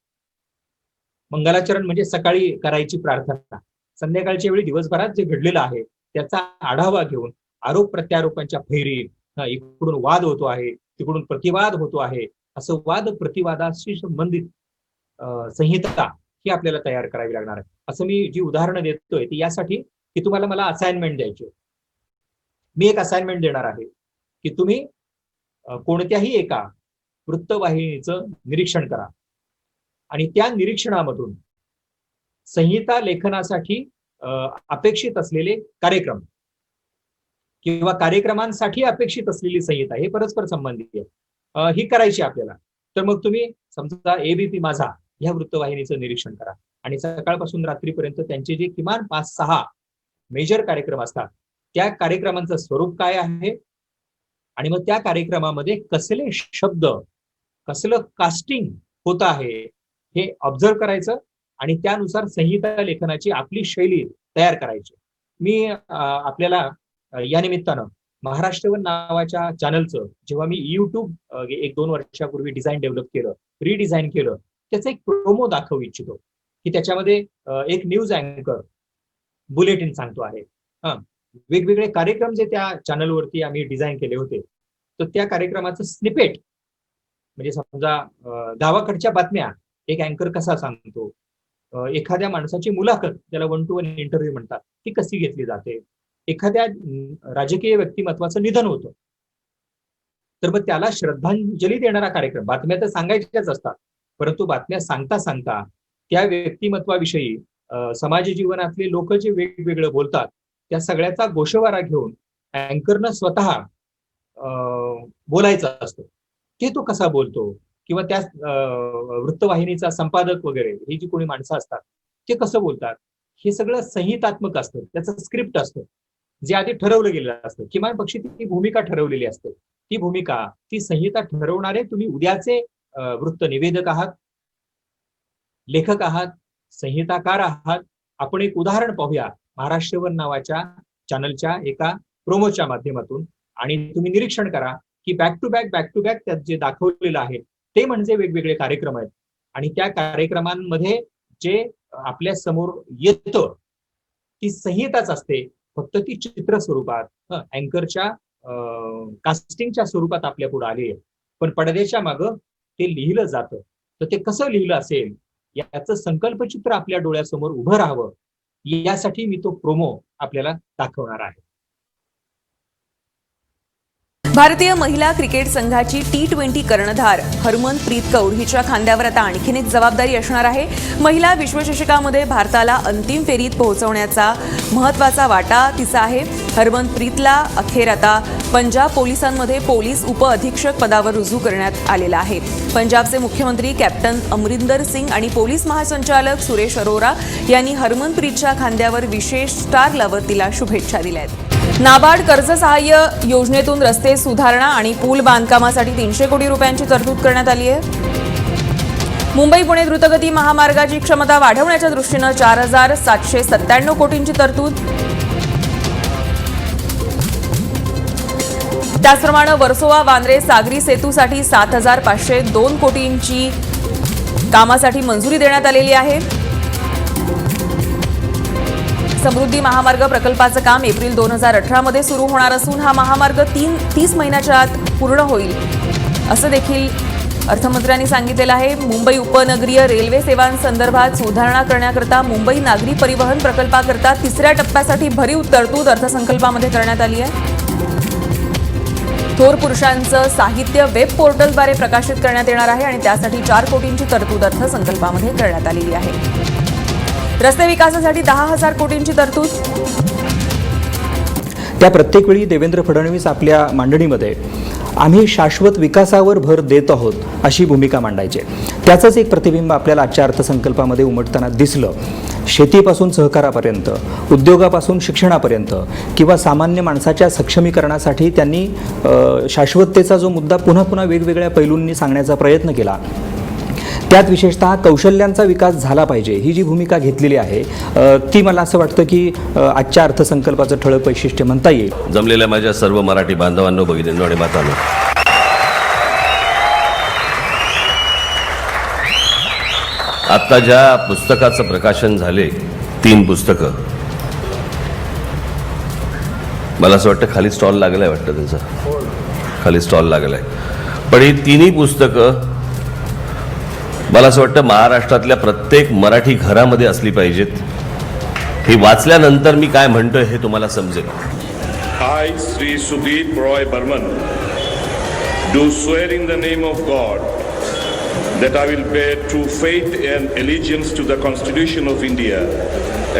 Speaker 1: मंगलाचरण म्हणजे सकाळी करायची प्रार्थना, संध्याकाळच्या वेळी दिवसभरात जे घडलेलं आहे त्याचा आढावा घेऊन आरोप प्रत्यारोपांच्या फैरी, इकडून वाद होतो आहे, तिकडून प्रतिवाद होतो आहे, असं वाद प्रतिवादाशी संबंधित संहिता ही आपल्याला तयार करावी लागणार आहे. असं मी जी उदाहरणं देतोय ती यासाठी की तुम्हाला मला असाइनमेंट द्यायची. मी एक असाइनमेंट देणार आहे की तुम्ही कोणत्याही एका वृत्तवाहिनीचं निरीक्षण करा आणि त्या निरीक्षणामधून संहिता लेखनासाठी अपेक्षित असलेले कार्यक्रम किंवा कार्यक्रमांसाठी अपेक्षित असलेली संहिता हे परस्पर संबंधित आहे, ही करायची आपल्याला. तर मग तुम्ही समजा एबीपी माझा या वृत्तवाहिनीचं निरीक्षण करा आणि सकाळपासून रात्रीपर्यंत त्यांचे जे किमान 5-6 मेजर कार्यक्रम असतात त्या कार्यक्रमांचं स्वरूप काय आहे आणि मग त्या कार्यक्रमामध्ये कसले शब्द, कसलं कास्टिंग होत आहे हे ऑब्झर्व करायचं आणि त्यानुसार संहिता लेखनाची आपली शैली तयार करायची. मी आपल्याला या निमित्तानं महाराष्ट्रवन नावाच्या चॅनलचं जेव्हा मी युट्यूब 1-2 वर्षापूर्वी डिझाईन डेव्हलप केलं, रिडिझाईन केलं, त्याचा एक प्रोमो दाखवू इच्छितो की त्याच्यामध्ये एक न्यूज अँकर बुलेटिन सांगतो आहे. वेगवेगळे कार्यक्रम जे त्या चॅनलवरती आम्ही डिझाईन केले होते, तर त्या कार्यक्रमाचं स्निपेट म्हणजे समजा गावाकडच्या बातम्या एक अँकर कसा सांगतो, एखाद्या माणसाची मुलाखत ज्याला 1-to-1 इंटरव्ह्यू म्हणतात ती कशी घेतली जाते, एखाद्या राजकीय व्यक्तिमत्वाचं निधन होतं तर मग त्याला श्रद्धांजली देणारा कार्यक्रम, बातम्या तर सांगायच्याच असतात परंतु बातम्या सांगता सांगता त्या व्यक्तिमत्वाविषयी समाज जीवनातले लोक जे वेगवेगळं बोलतात त्या सगळ्याचा गोषवारा घेऊन अँकरनं स्वतः बोलायचं असतं. ते तो कसा बोलतो किंवा त्या वृत्तवाहिनीचा संपादक वगैरे ही जी कोणी माणसं असतात ते कसं बोलतात हे सगळं संहितात्मक असतं, त्याचं स्क्रिप्ट असतं जे आधी ठरवलं गेलेलं असतं. किमान पक्षी ती भूमिका ठरवलेली असते. ती भूमिका, ती संहिता ठरवणारे तुम्ही उद्याचे वृत्त निवेदक आहात, लेखक आहात, संहिताकार आहात. आपण एक उदाहरण पाहूया महाराष्ट्रवन नावाच्या चॅनलच्या एका प्रोमोच्या माध्यमातून आणि तुम्ही निरीक्षण करा की बॅक टू बॅक त्यात जे दाखवलेलं आहे ते म्हणजे वेगवेगळे कार्यक्रम आहेत आणि त्या कार्यक्रमांमध्ये जे आपल्या समोर येतं ती संहिताच असते, फक्त ती चित्र स्वरूपात अँकरच्या कास्टिंगच्या स्वरूपात आपल्या पुढे आली आहे. पण पडद्याच्या मागं ते लिहिलं जातं. तर ते कसं लिहिलं असेल याचं संकल्पचित्र आपल्या डोळ्यासमोर उभं राहावं, यासाठी मी तो प्रोमो आपल्याला दाखवणार आहे.
Speaker 2: भारतीय महिला क्रिकेट संघाची T20 कर्णधार हरमनप्रीत कौर हिच्या खांद्यावर आता आणखीन एक जबाबदारी असणार आहे. महिला विश्वचषकामध्ये भारताला अंतिम फेरीत पोहोचवण्याचा महत्त्वाचा वाटा तिचा आहे. हरमनप्रीतला अखेर आता पंजाब पोलिसांमध्ये पोलीस उपअधीक्षक पदावर रुजू करण्यात आलेला आहे. पंजाबचे मुख्यमंत्री कॅप्टन अमरिंदर सिंग आणि पोलीस महासंचालक सुरेश अरोरा यांनी हरमनप्रीतच्या खांद्यावर विशेष स्टार लावत तिला शुभेच्छा दिल्या आहेत. नाबार्ड कर्ज सहाय्य योजनेतून रस्ते सुधारणा आणि पूल बांधकामासाठी 300 कोटी रुपयांची तरतूद करण्यात आली आहे. मुंबई पुणे द्रुतगती महामार्गाची क्षमता वाढवण्याच्या दृष्टीनं 4,797 कोटींची तरतूद. त्याचप्रमाणे वर्सोवा वांद्रे सागरी सेतूसाठी 7,502 कोटींची कामासाठी मंजुरी देण्यात आलेली आहे. समृद्धी महामार्ग प्रकल्पाचं काम एप्रिल 2018 मध्ये सुरू होणार असून हा महामार्ग 30 महिन्याच्या आत पूर्ण होईल असं देखील अर्थमंत्र्यांनी सांगितलेलं आहे. मुंबई उपनगरीय रेल्वे सेवांसंदर्भात सुधारणा करण्याकरता मुंबई नागरी परिवहन प्रकल्पाकरता 3ऱ्या टप्प्यासाठी भरीव तरतूद अर्थसंकल्पामध्ये करण्यात आली आहे. थोर पुरुषांचं साहित्य वेब पोर्टलद्वारे प्रकाशित करण्यात येणार आहे आणि त्यासाठी 4 कोटींची तरतूद अर्थसंकल्पामध्ये करण्यात आलेली आहे. रस्ते विकासासाठी 10,000 कोटींची तरतूद.
Speaker 3: त्या प्रत्येक वेळी देवेंद्र फडणवीस आपल्या मांडणीमध्ये आम्ही शाश्वत विकासावर भर देत आहोत अशी भूमिका मांडायचे. त्याचंच एक प्रतिबिंब आपल्याला आजच्या अर्थसंकल्पामध्ये उमटताना दिसलं. शेतीपासून सहकारापर्यंत, उद्योगापासून शिक्षणापर्यंत किंवा सामान्य माणसाच्या सक्षमीकरणासाठी त्यांनी शाश्वततेचा जो मुद्दा पुन्हा पुन्हा वेगवेगळ्या पैलूंनी सांगण्याचा प्रयत्न केला. त्यात विशेषतः कौशल्यांचा विकास झाला पाहिजे ही जी भूमिका घेतलेली आहे ती मला असं वाटतं की आजच्या अर्थसंकल्पाचं ठळक वैशिष्ट्य म्हणता येईल.
Speaker 4: जमलेल्या माझ्या सर्व मराठी बांधवांनो, भगिनींनो आणि मातांनो, आता ज्या पुस्तकाचं प्रकाशन झाले 3 पुस्तकं, मला असं वाटतं खाली स्टॉल लागलाय, वाटतं त्याचा खाली स्टॉल लागलाय. पण ही 3ही पुस्तकं मला असं वाटतं महाराष्ट्रातल्या प्रत्येक मराठी घरामध्ये असली पाहिजेत. ही वाचल्यानंतर मी काय म्हणतोय हे तुम्हाला समजेल.
Speaker 5: I, Sri Sudeep Roy Burman, do swear in the name of God that I will bear true faith and allegiance to the Constitution of India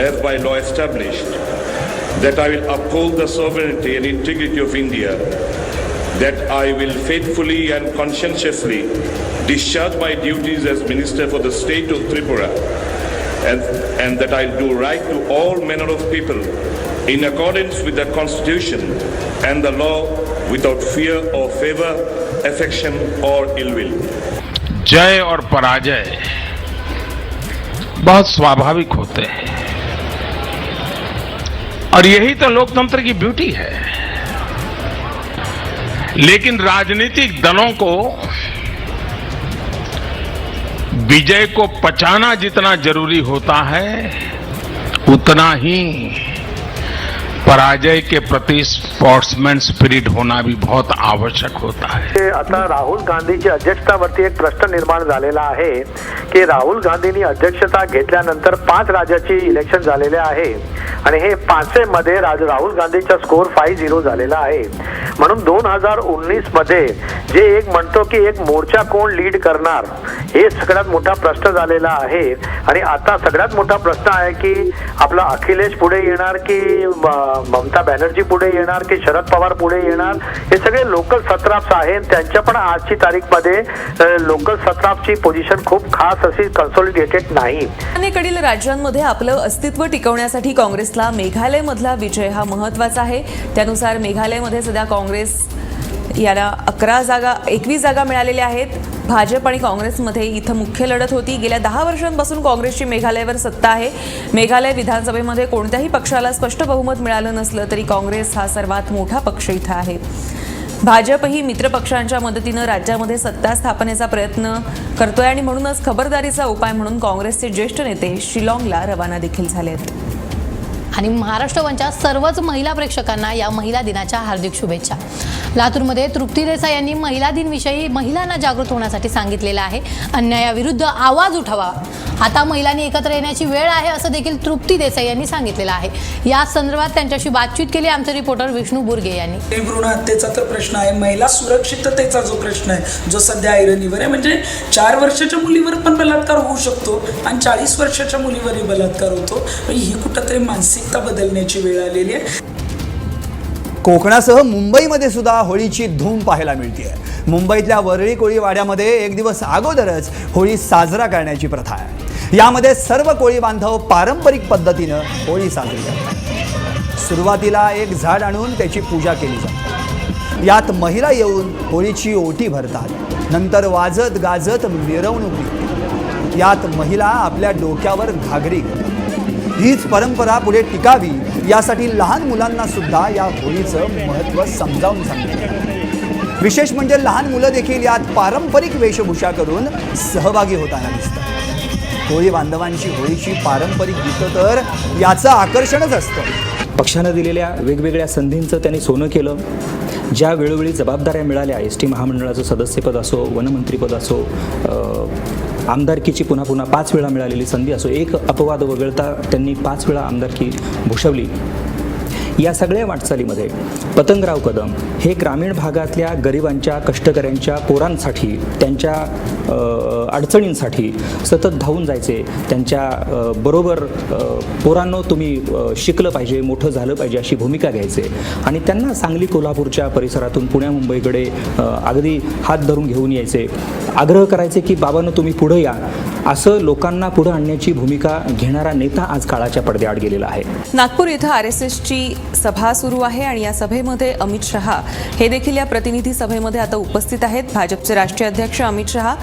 Speaker 5: as by law established, that I will uphold the sovereignty and integrity of India, that I will faithfully and conscientiously discharge my duties as Minister for the State of Tripura, and that I will do right to all manner of people in accordance with the Constitution and the law without fear or favor, affection or ill will.
Speaker 6: जय और पराजय बहुत स्वाभाविक होते हैं और यही तो लोकतंत्र की ब्यूटी है. लेकिन राजनीतिक दलों को विजय को पचाना जितना जरूरी होता है, उतना ही पराजय के प्रति स्पोर्ट्समैन स्पिरिट होना भी बहुत आवश्यक होता है.
Speaker 7: आता राहुल गांधीच्या अध्यक्षतावरती एक प्रश्न निर्माण झालेला आहे की राहुल गांधींनी अध्यक्षता घेतल्यानंतर 5 राज्याची इलेक्शन झालेले आहे आणि हे 5 मध्ये राहुल गांधीचा स्कोर 5-0 झालेला आहे. म्हणून 2019 मध्ये जे एक म्हणतो की एक मोर्चा कोण लीड करणार हे सगळ्यात मोठा प्रश्न झालेला आहे. आणि आता सगळ्यात मोठा प्रश्न आहे की आपला अखिलेश पुढे येणार की ममता बॅनर्जी पुढे येणार की शरद पवार पुढे येणार. हे सगळे लोकल सत्राप्स आहेत. त्यांच्या पण आजची तारीखमध्ये लोकल सत्रापची पोझिशन खूप खास अशी कन्सॉलिडेटेड नाही.
Speaker 2: अनेकडील राज्यांमध्ये आपलं अस्तित्व टिकवण्यासाठी काँग्रेसला मेघालयमधला विजय हा महत्त्वाचा आहे. त्यानुसार मेघालयमध्ये सध्या काँग्रेस याला 21 जागा मिळालेल्या आहेत. भाजप आणि काँग्रेसमध्ये इथं मुख्य लढत होती. गेल्या 10 वर्षांपासून काँग्रेसची मेघालयवर सत्ता आहे. मेघालय विधानसभेमध्ये कोणत्याही पक्षाला स्पष्ट बहुमत मिळालं नसलं तरी काँग्रेस हा सर्वात मोठा पक्ष इथं आहे. भाजपही मित्रपक्षांच्या मदतीनं राज्यामध्ये सत्ता स्थापनेचा प्रयत्न करतोय आणि म्हणूनच खबरदारीचा उपाय म्हणून काँग्रेसचे ज्येष्ठ नेते शिलाँगला रवाना देखील झालेत.
Speaker 8: आणि महाराष्ट्र वनच्या सर्वच महिला प्रेक्षकांना या महिला दिनाच्या हार्दिक शुभेच्छा. लातूरमध्ये तृप्ती देसाई यांनी महिला दिनविषयी महिलांना जागृत होण्यासाठी सांगितलेलं आहे. अन्यायाविरुद्ध आवाज उठवा आता महिलांनी एकत्र येण्याची वेळ आहे असं देखील तृप्ती देसाई यांनी सांगितलेलं आहे। या संदर्भात त्यांच्याशी बातचीत केली आमचे रिपोर्टर विष्णू बुर्गे यांनी।
Speaker 9: भ्रूण हत्येचा तर प्रश्न आहे, महिला सुरक्षिततेचा जो प्रश्न आहे जो सध्या ऐरणीवर आहे, म्हणजे 4 वर्षाच्या मुलीवर पण बलात्कार होऊ शकतो आणि 40 वर्षाच्या मुलीवरही बलात्कार होतो। ही कुठंतरी मानसिकता बदलण्याची वेळ आलेली आहे।
Speaker 10: कोकणासह मुंबईमध्ये सुद्धा होळीची धूम पाहायला मिळते। मुंबईतल्या वरळी कोळी वाड्यामध्ये एक दिवस अगोदरच होळी साजरा करण्याची प्रथा आहे। यामध्ये सर्व कोळी बांधव पारंपरिक पद्धतीनं होळी साजरी करतात। सुरुवातीला एक झाड आणून त्याची पूजा केली जाते। यात महिला येऊन होळीची ओटी भरतात। नंतर वाजत गाजत मिरवणूक निघते। यात महिला आपल्या डोक्यावर घागरी घालतात। हीच परंपरा पुढे टिकावी यासाठी लहान मुलांना सुद्धा या होळीचं महत्त्व समजावून सांगतात। विशेष म्हणजे लहान मुलं देखील यात पारंपरिक वेशभूषा करून सहभागी होताना दिसतात। होळी बांधवांची होळीची पारंपरिक गीतं तर याचं आकर्षणच असतं।
Speaker 3: पक्षानं दिलेल्या वेगवेगळ्या संधींचं त्यांनी सोनं केलं। ज्या वेळोवेळी जबाबदाऱ्या मिळाल्या, एस टी महामंडळाचं सदस्यपद असो, वनमंत्रीपद असो, आमदारकीची पुन्हा पुन्हा 5 वेळा मिळालेली संधी असो, एक अपवाद वगळता त्यांनी 5 वेळा आमदारकी भूषवली। या सगळ्या वाटचालीमध्ये पतंगराव कदम हे ग्रामीण भागातल्या गरिबांच्या, कष्टकऱ्यांच्या पोरांसाठी, त्यांच्या अडचणींसाठी सतत धावून जायचे। त्यांच्या बरोबर पोरांनो तुम्ही शिकलं पाहिजे, मोठं झालं पाहिजे अशी भूमिका घ्यायचे आणि त्यांना सांगली कोल्हापूरच्या परिसरातून पुण्या मुंबईकडे अगदी हात धरून घेऊन यायचे। आग्रह करायचे की बाबांनो तुम्ही पुढं या, असं लोकांना पुढं आणण्याची भूमिका घेणारा नेता आज काळाच्या पडद्याआड गेलेला आहे।
Speaker 2: नागपूर इथं RSSची सभा सुरू आहे आणि या सभेमध्ये अमित शहा हे देखील या प्रतिनिधी सभेमध्ये आता उपस्थित आहेत। भाजपचे राष्ट्रीय अध्यक्ष अमित शहा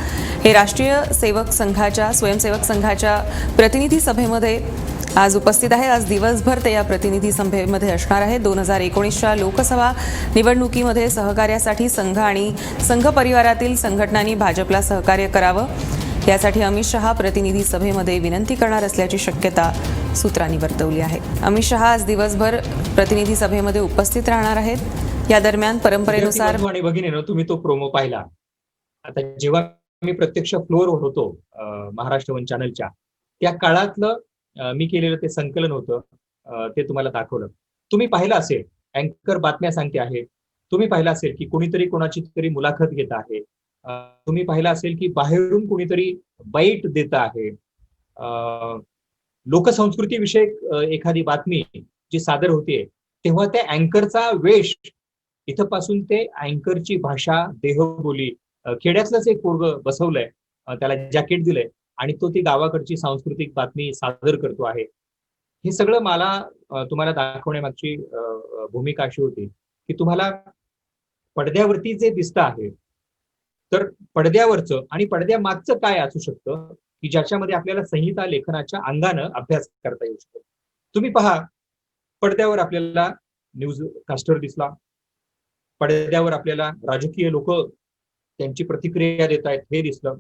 Speaker 2: हे राष्ट्रीय स्वयंसेवक संघाच्या प्रतिनिधी सभेमध्ये आज उपस्थित आहे। आज दिवसभर ते या प्रतिनिधी सभेमध्ये असणार आहे। 2019च्या लोकसभा निवडणुकीमध्ये सहकार्यासाठी संघ आणि संघ परिवारातील संघटनांनी भाजपला सहकार्य करावं यासाठी अमित शहा प्रतिनिधी सभेमध्ये विनंती करणार असल्याची शक्यता सूत्रांनी वर्तवली आहे। अमित शहा आज दिवसभर प्रतिनिधी सभेमध्ये उपस्थित राहणार आहेत। या दरम्यान परंपरेनुसार
Speaker 1: आणि भगिनीनो, तुम्ही तो प्रोमो पाहिला। आता जेव्हा मी प्रत्यक्ष फ्लोअरवर होतो महाराष्ट्र वन चॅनलच्या, त्या काळातलं मी केलेलं ते संकलन होतं, ते तुम्हाला दाखवलं। तुम्ही पाहिलं असेल अँकर बातम्या सांगते आहे, तुम्ही पाहिलं असेल की कोणीतरी कोणाची तरी मुलाखत घेत आहे, तुम्ही पाहिलं असेल की बाहेरून कोणीतरी बाईट देत आहे, लोकसंस्कृतीविषयक एखादी बातमी जी सादर होते, तेव्हा त्या अँकरचा वेश इथपासून ते अँकरची भाषा, देहबोली, खेड्यातलंच एक पोरग बसवलंय, त्याला जॅकेट दिलंय आणि तो ती गावाकडची सांस्कृतिक बातमी सादर करतो आहे। हे सगळं मला तुम्हाला दाखवण्यामागची भूमिका अशी होती की तुम्हाला पडद्यावरती जे दिसतं आहे, तर पडद्यावरचं आणि पडद्यामागचं काय असू शकतं की ज्याच्यामध्ये आपल्याला संहिता लेखनाच्या अंगानं अभ्यास करता येऊ शकतो। तुम्ही पहा, पडद्यावर आपल्याला न्यूज कास्टर दिसला, पडद्यावर आपल्याला राजकीय लोक त्यांची प्रतिक्रिया देत आहेत हे दिसलं,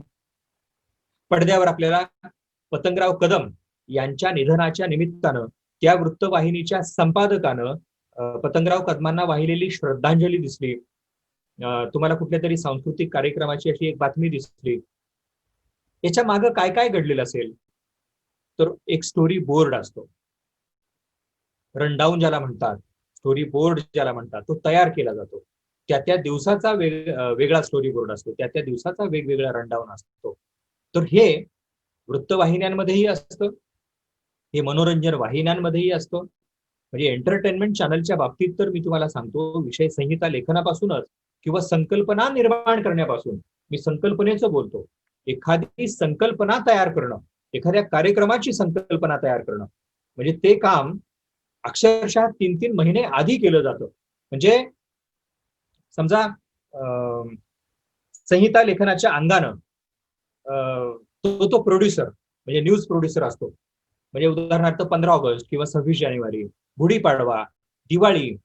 Speaker 1: पडद्यावर आपल्याला पतंगराव कदम यांच्या निधनाच्या निमित्तानं त्या वृत्तवाहिनीच्या संपादकानं पतंगराव कदमांना वाहिलेली श्रद्धांजली दिसली, तुम्हाला कुठल्या तरी सांस्कृतिक कार्यक्रमाची अशी एक बातमी दिसली। याच्या मागं काय काय घडलेलं असेल, तर एक स्टोरी बोर्ड असतो, रनडाऊन ज्याला म्हणतात, स्टोरी बोर्ड ज्याला म्हणतात, तो तयार केला जातो। त्या दिवसाचा वेगळा स्टोरी बोर्ड असतो, त्या दिवसाचा वेगवेगळा रनडाऊन असतो। तर हे वृत्तवाहिन्यांमध्येही असतं, हे मनोरंजन वाहिन्यांमध्येही असतं। म्हणजे एंटरटेनमेंट चॅनलच्या बाबतीत तर मी तुम्हाला सांगतो, विषय संहिता लेखनापासूनच किंवा संकल्पना निर्माण करण्यापासून, मी संकल्पनेचं बोलतो, एखादी संकल्पना तयार करणं, एखाद्या कार्यक्रमाची संकल्पना तयार करणं, म्हणजे ते काम अक्षरशः 3-3 महिने आधी केलं जातं। म्हणजे समजा संहिता लेखनाच्या अंगानं तो प्रोड्युसर म्हणजे न्यूज प्रोड्युसर असतो, म्हणजे उदाहरणार्थ 15 ऑगस्ट किंवा 26 जानेवारी, गुढीपाडवा, दिवाळी,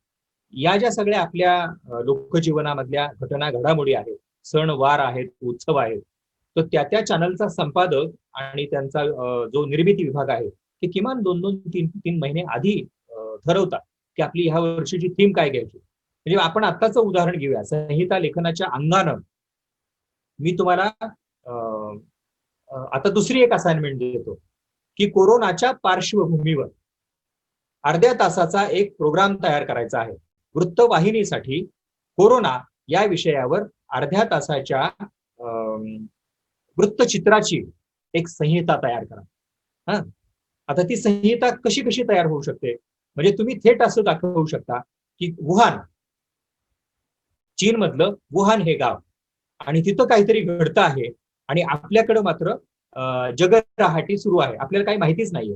Speaker 1: या ज्या सगळ्या आपल्या लोकजीवनामधल्या घटना घडामोडी आहेत, सण वार आहेत, उत्सव आहेत, तर त्या चॅनलचा संपादक आणि त्यांचा जो निर्मिती विभाग आहे, ते किमान 2-3 महिने आधी ठरवतात की आपली ह्या वर्षीची थीम काय घ्यायची। म्हणजे आपण आत्ताचं उदाहरण घेऊया, संहिता लेखनाच्या अंगानं मी तुम्हाला आता दुसरी एक असाइनमेंट देतो की कोरोनाच्या पार्श्वभूमीवर अर्ध्या तासाचा एक प्रोग्राम तयार करायचा आहे. वृत्तवाहिनीसाठी कोरोना या विषयावर अर्ध्या तासाच्या वृत्तचित्राची एक संहिता तयार करा. हा, आता ती संहिता कशी कशी तयार होऊ शकते, म्हणजे तुम्ही थेट असं दाखवू शकता की वुहान, चीन मधलं वुहान हे गाव, आणि तिथं काहीतरी घडतं आहे आणि आपल्याकडं मात्र जगरहाटी सुरू आहे, आपल्याला काही माहितीच नाहीये.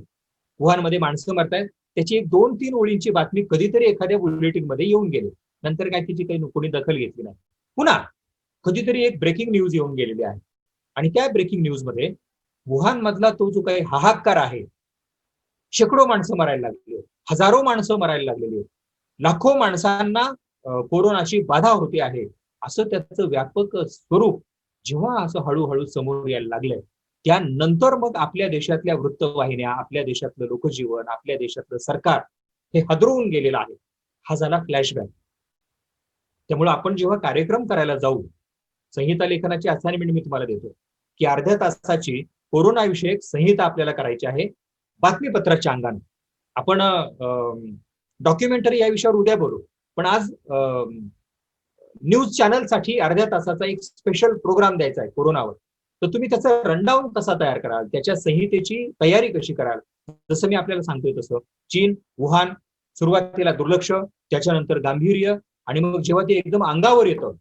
Speaker 1: वुहानमध्ये माणसं मरतायत, त्याची एक 2-3 ओळींची बातमी कधीतरी एखाद्या बुलेटिन मध्ये येऊन गेली, नंतर काय तिची काही कोणी दखल घेतली नाही. पुन्हा कधीतरी एक ब्रेकिंग न्यूज येऊन गेलेली आहे आणि त्या ब्रेकिंग न्यूज मध्ये वुहान मधला तो जो काही हाहाकार आहे, शेकडो माणसं मरायला लागली, हजारो माणसं मरायला लागलेली, लाखो माणसांना कोरोनाची बाधा होते आहे, असं त्याचं व्यापक स्वरूप जेव्हा असं हळूहळू समोर यायला लागलंय, त्यानंतर मग आपल्या देशातल्या वृत्तवाहिन्या, आपल्या देशातलं लोकजीवन, आपल्या देशातलं सरकार हे हादरवून गेलेलं आहे. हा झाला फ्लॅशबॅक. त्यामुळे आपण जेव्हा कार्यक्रम करायला जाऊ, संहिता लेखनाची असाइनमेंट मी तुम्हाला देतो की अर्ध्या तासाची कोरोना विषयक संहिता आपल्याला करायची आहे बातमीपत्राच्या अंगाने. आपण डॉक्युमेंटरी या विषयावर उद्या बोलू, पण आज न्यूज चॅनलसाठी अर्ध्या तासाचा एक स्पेशल प्रोग्राम द्यायचा आहे कोरोनावर. तर तुम्ही त्याचा रनडाऊन कसा तयार कराल, त्याच्या संहितेची तयारी कशी कराल, जसं मी आपल्याला सांगतोय तसं चीन, वुहान, सुरुवातीला दुर्लक्ष, त्याच्यानंतर गांभीर्य, आणि मग जेव्हा ते एकदम अंगावर येतं,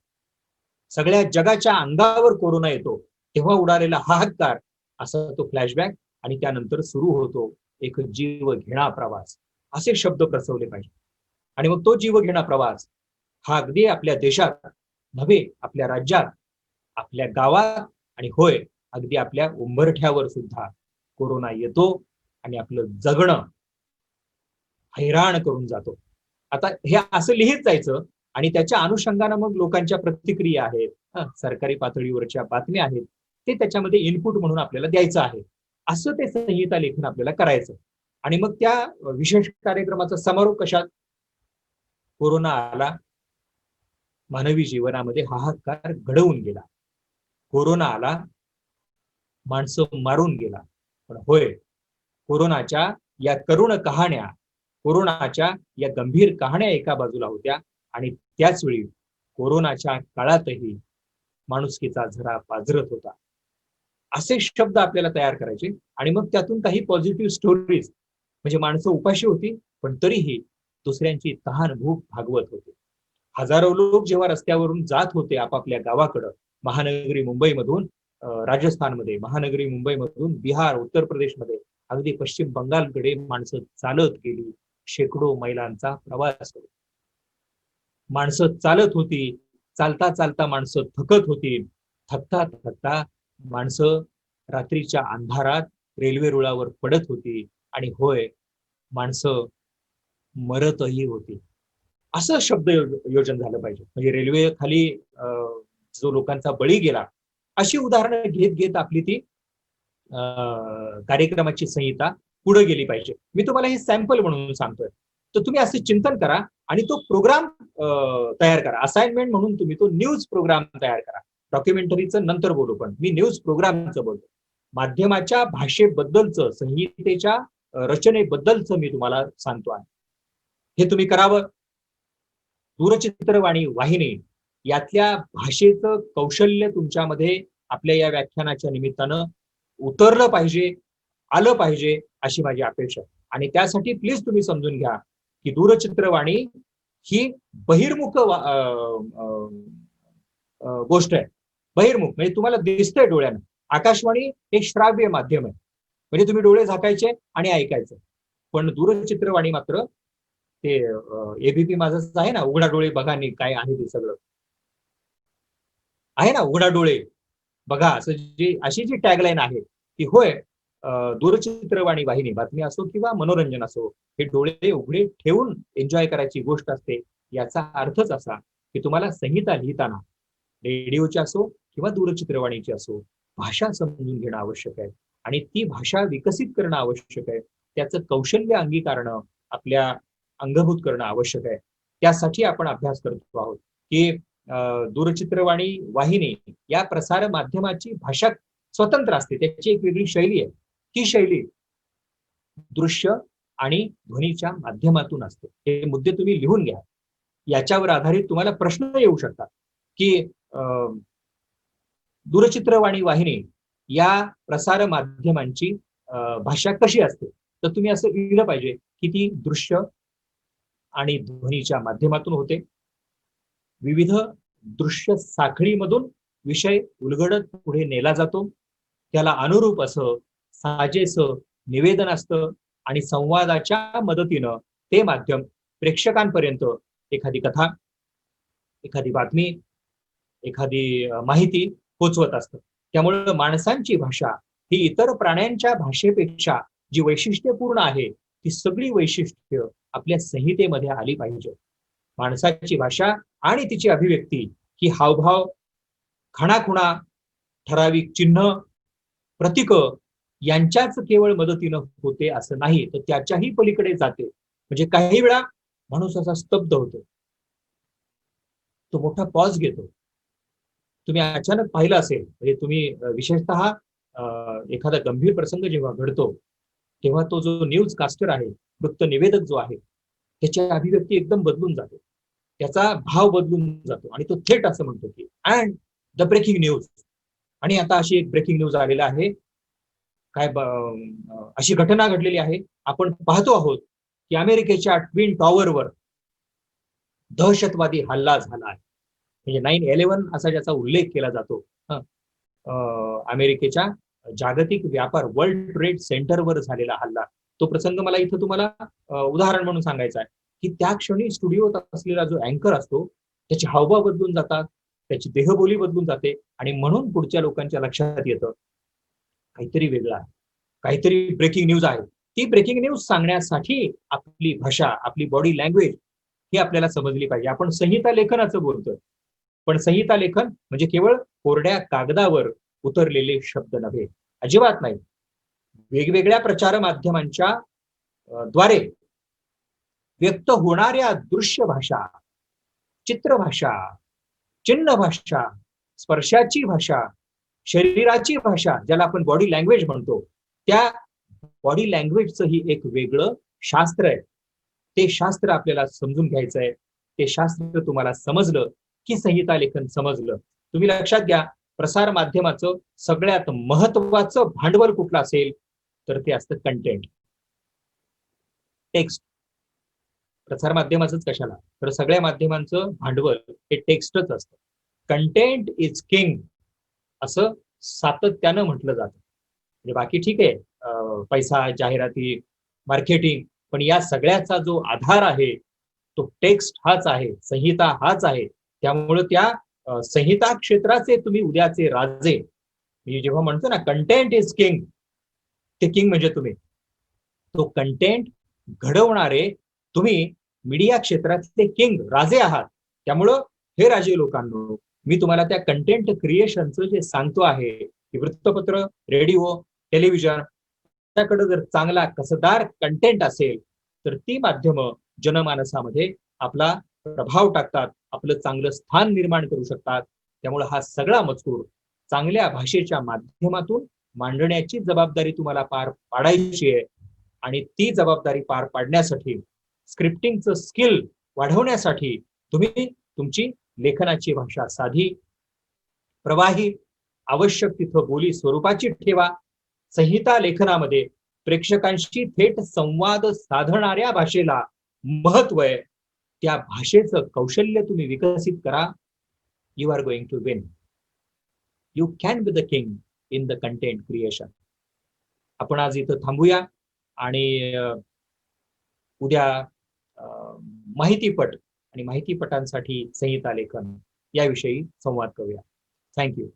Speaker 1: सगळ्या जगाच्या अंगावर कोरोना येतो, तेव्हा उडालेला हाहाकार, असा तो फ्लॅशबॅक, आणि त्यानंतर सुरू होतो एक जीव घेणा प्रवास. असे शब्द प्रसवले पाहिजे. आणि मग तो जीव घेणा प्रवास हा अगदी आपल्या देशात नव्हे, आपल्या राज्यात, आपल्या गावात, आणि होय अगदी आपल्या उंबरठ्यावर सुद्धा कोरोना येतो आणि आपलं जगणं हैराण करून जातो. आता हे असं लिहित जायचं आणि त्याच्या अनुषंगानं मग लोकांच्या प्रतिक्रिया आहेत, सरकारी पातळीवरच्या बातम्या आहेत, ते त्याच्यामध्ये इनपुट म्हणून आपल्याला द्यायचं आहे. असं ते संहिता लेखन आपल्याला करायचं. आणि मग त्या विशेष कार्यक्रमाचा समारोप कशात? कोरोना आला, मानवी जीवनामध्ये हाहाकार घडवून गेला, कोरोना आला, माणसं मारून गेला, पण होय कोरोनाच्या या करुण कहाण्या, कोरोनाच्या या गंभीर कहाण्या एका बाजूला होत्या, आणि त्याच वेळी कोरोनाच्या काळातही माणुसकीचा झरा पाझरत होता. असे शब्द आपल्याला तयार करायचे, आणि मग त्यातून काही पॉझिटिव्ह स्टोरीज, म्हणजे माणसं उपाशी होती पण तरीही दुसऱ्यांची तहान भूक भागवत होते. हजारो लोक जेव्हा रस्त्यावरून जात होते आपापल्या गावाकडं, महानगरी मुंबईमधून राजस्थानमध्ये, महानगरी मुंबईमधून बिहार, उत्तर प्रदेशमध्ये, अगदी पश्चिम बंगालकडे माणसं चालत गेली. शेकडो मैलांचा प्रवास करू माणसं चालत होती. चालता चालता माणसं थकत होती. थकता थकता माणसं रात्रीच्या अंधारात रेल्वे रुळावर पडत होती, आणि होय माणसं मरतही होती. असं शब्द योजन झालं पाहिजे. म्हणजे रेल्वे खाली जो लोकांचा बळी गेला, अशी उदाहरणं घेत घेत आपली ती कार्यक्रमाची संहिता पुढे गेली पाहिजे. मी तुम्हाला हे सॅम्पल म्हणून सांगतोय. तर तुम्ही असं चिंतन करा आणि तो प्रोग्राम तयार करा. असाइनमेंट म्हणून तुम्ही तो न्यूज प्रोग्राम तयार करा. डॉक्युमेंटरीचं नंतर बोलू, पण मी न्यूज प्रोग्रामचं बोलतो. माध्यमाच्या भाषेबद्दलचं, संहितेच्या रचनेबद्दलचं मी तुम्हाला सांगतो आहे. हे तुम्ही करावं. दूरचित्रवाणी वाहिनी यातल्या भाषेचं कौशल्य तुमच्यामध्ये आपल्या या व्याख्यानाच्या निमित्तानं उतरलं पाहिजे, आलं पाहिजे, अशी माझी अपेक्षा. आणि त्यासाठी प्लीज तुम्ही समजून घ्या की दूरचित्रवाणी ही बहिर्मुख गोष्ट आहे. बहिर्मुख म्हणजे तुम्हाला दिसतंय डोळ्यानं. आकाशवाणी हे श्राव्य माध्यम आहे, म्हणजे तुम्ही डोळे झाकायचे आणि ऐकायचं. पण दूरचित्रवाणी मात्र ते एबीपी माझंच आहे ना, उघडा डोळे बघा नी काय आहे ते सगळं आहे ना, उघडा डोळे बघा, असं अशी जी टॅगलाईन आहे ती होय दूरचित्रवाणी वाहिनी, बातमी असो किंवा मनोरंजन असो, हे डोळे उघडे ठेवून एन्जॉय करायची गोष्ट असते. याचा अर्थच असा की तुम्हाला संहिता लिहिताना रेडिओची असो किंवा दूरचित्रवाणीची असो, भाषा समजून घेणं आवश्यक आहे आणि ती भाषा विकसित करणं आवश्यक आहे. त्याचं कौशल्य अंगीकारणं, आपल्या अंगभूत करणं आवश्यक आहे. त्यासाठी आपण अभ्यास करतो आहोत की दूरचित्रवाणी वाहिनी या प्रसार माध्यमाची भाषा स्वतंत्र असते, त्याची एक वेगळी शैली आहे. ती शैली दृश्य आणि ध्वनीच्या माध्यमातून असते. हे मुद्दे तुम्ही लिहून घ्या. याच्यावर आधारित तुम्हाला प्रश्न येऊ शकतात की दूरचित्रवाणी वाहिनी या प्रसार माध्यमांची भाषा कशी असते. तर तुम्ही असं लिहिलं पाहिजे की ती दृश्य आणि ध्वनीच्या माध्यमातून होते. विविध दृश्य साखळीमधून विषय उलगडत पुढे नेला जातो. त्याला अनुरूप असं साजेसं निवेदन असतं आणि संवादाच्या मदतीनं ते माध्यम प्रेक्षकांपर्यंत एखादी कथा, एखादी बातमी, एखादी माहिती पोचवत असतं. त्यामुळे माणसांची भाषा ही इतर प्राण्यांच्या भाषेपेक्षा जी वैशिष्ट्यपूर्ण आहे ती सगळी वैशिष्ट्य आपल्या संहितेमध्ये आली पाहिजे. माणसाची भाषा आणि तिची अभिव्यक्ती ही हावभाव, खाणाखुणा, ठराविक चिन्ह, प्रतीक यांच्याच केवळ मदतीनं होते असं नाही, तर त्याच्याही पलीकडे जाते. म्हणजे काही वेळा माणूस असा स्तब्ध होतो, तो मोठा पॉज घेतो. तुम्ही अचानक पाहिलं असेल, म्हणजे तुम्ही विशेषतः एखादा गंभीर प्रसंग जेव्हा घडतो तेव्हा तो जो न्यूज कास्टर आहे, वृत्त निवेदक जो आहे, त्याची अभिव्यक्ती एकदम बदलून जाते, त्याचा भाव बदलून जातो आणि तो थेट असं म्हणतो की अँड द ब्रेकिंग न्यूज. आणि आता अशी एक ब्रेकिंग न्यूज आलेला आहे, काय अशी घटना घडलेली आहे, आपण पाहतो आहोत की अमेरिकेच्या ट्विन टॉवरवर दहशतवादी हल्ला झाला आहे. म्हणजे 9/11 असा ज्याचा उल्लेख केला जातो. अमेरिकेच्या जागतिक व्यापार वर्ल्ड ट्रेड सेंटरवर झालेला हल्ला, तो प्रसंग मला इथं तुम्हाला उदाहरण म्हणून सांगायचा आहे की त्या क्षणी स्टुडिओत असलेला जो अँकर असतो त्याची हावभाव बदलून जातात, त्याची देहबोली बदलून जाते आणि म्हणून पुढच्या लोकांच्या लक्षात येतं काहीतरी वेगळं आहे, काहीतरी ब्रेकिंग न्यूज आहे. ती ब्रेकिंग न्यूज सांगण्यासाठी आपली भाषा, आपली बॉडी लँग्वेज ही आपल्याला समजली पाहिजे. आपण संहिता लेखनाचं बोलतोय, पण संहिता लेखन म्हणजे केवळ कोरड्या कागदावर उतरलेले शब्द नव्हे, अजिबात नाही. वेगवेगळ्या प्रचार माध्यमांच्या द्वारे व्यक्त होणाऱ्या दृश्य भाषा, चित्रभाषा, चिन्ह भाषा, स्पर्शाची भाषा, शरीराची भाषा, ज्याला आपण बॉडी लँग्वेज म्हणतो, त्या बॉडी लँग्वेजचं ही एक वेगळं शास्त्र आहे. ते शास्त्र आपल्याला समजून घ्यायचं आहे. ते शास्त्र तुम्हाला समजलं की संहिता लेखन समजलं. तुम्ही लक्षात घ्या, प्रसार माध्यमाचं सगळ्यात महत्वाचं भांडवल कुठलं असेल तर ते असतं कंटेंट, टेक्स्ट. प्रसार माध्यमाचंच कशाला, तर सगळ्या माध्यमांचं भांडवल हे टेक्स्टच असतं. कंटेंट इज किंग असं सातत्यानं म्हटलं जातं. म्हणजे बाकी ठीक आहे, पैसा, जाहिराती, मार्केटिंग, पण या सगळ्याचा जो आधार आहे तो टेक्स्ट हाच आहे, संहिता हाच आहे. त्यामुळे त्या संहिता क्षेत्राचे तुम्ही उद्याचे राजे. मी जेव्हा म्हणतो ना कंटेंट इज किंग, ते किंग म्हणजे तुम्ही, तो कंटेंट घडवणारे तुम्ही मीडिया क्षेत्रातले किंग, राजे आहात. त्यामुळं हे राजे लोकांनो, मी तुम्हाला त्या कंटेंट क्रिएशनचं जे सांगतो आहे की वृत्तपत्र, रेडिओ, टेलिव्हिजन, त्याकडे जर चांगला कसदार कंटेंट असेल तर ती माध्यमं जनमानसामध्ये आपला प्रभाव टाकतात, आपलं चांगलं स्थान निर्माण करू शकतात. त्यामुळे हा सगळा मजकूर चांगल्या भाषेच्या माध्यमातून मांडण्याची जबाबदारी तुम्हाला पार पाडायची आहे. आणि ती जबाबदारी पार पाडण्यासाठी, स्क्रिप्टिंगचं स्किल वाढवण्यासाठी तुम्ही तुमची लेखनाची भाषा साधी, प्रवाही, आवश्यक तिथं बोली स्वरूपाची ठेवा. संहिता लेखनामध्ये प्रेक्षकांशी थेट संवाद साधणाऱ्या भाषेला महत्व आहे. त्या भाषेचं कौशल्य तुम्ही विकसित करा. You are going to win. You can be the king in the content creation. आपण आज इथं थांबूया आणि उद्या माहितीपट आणि माहितीपटांसाठी संहिता लेखन याविषयी संवाद करूया. थँक्यू.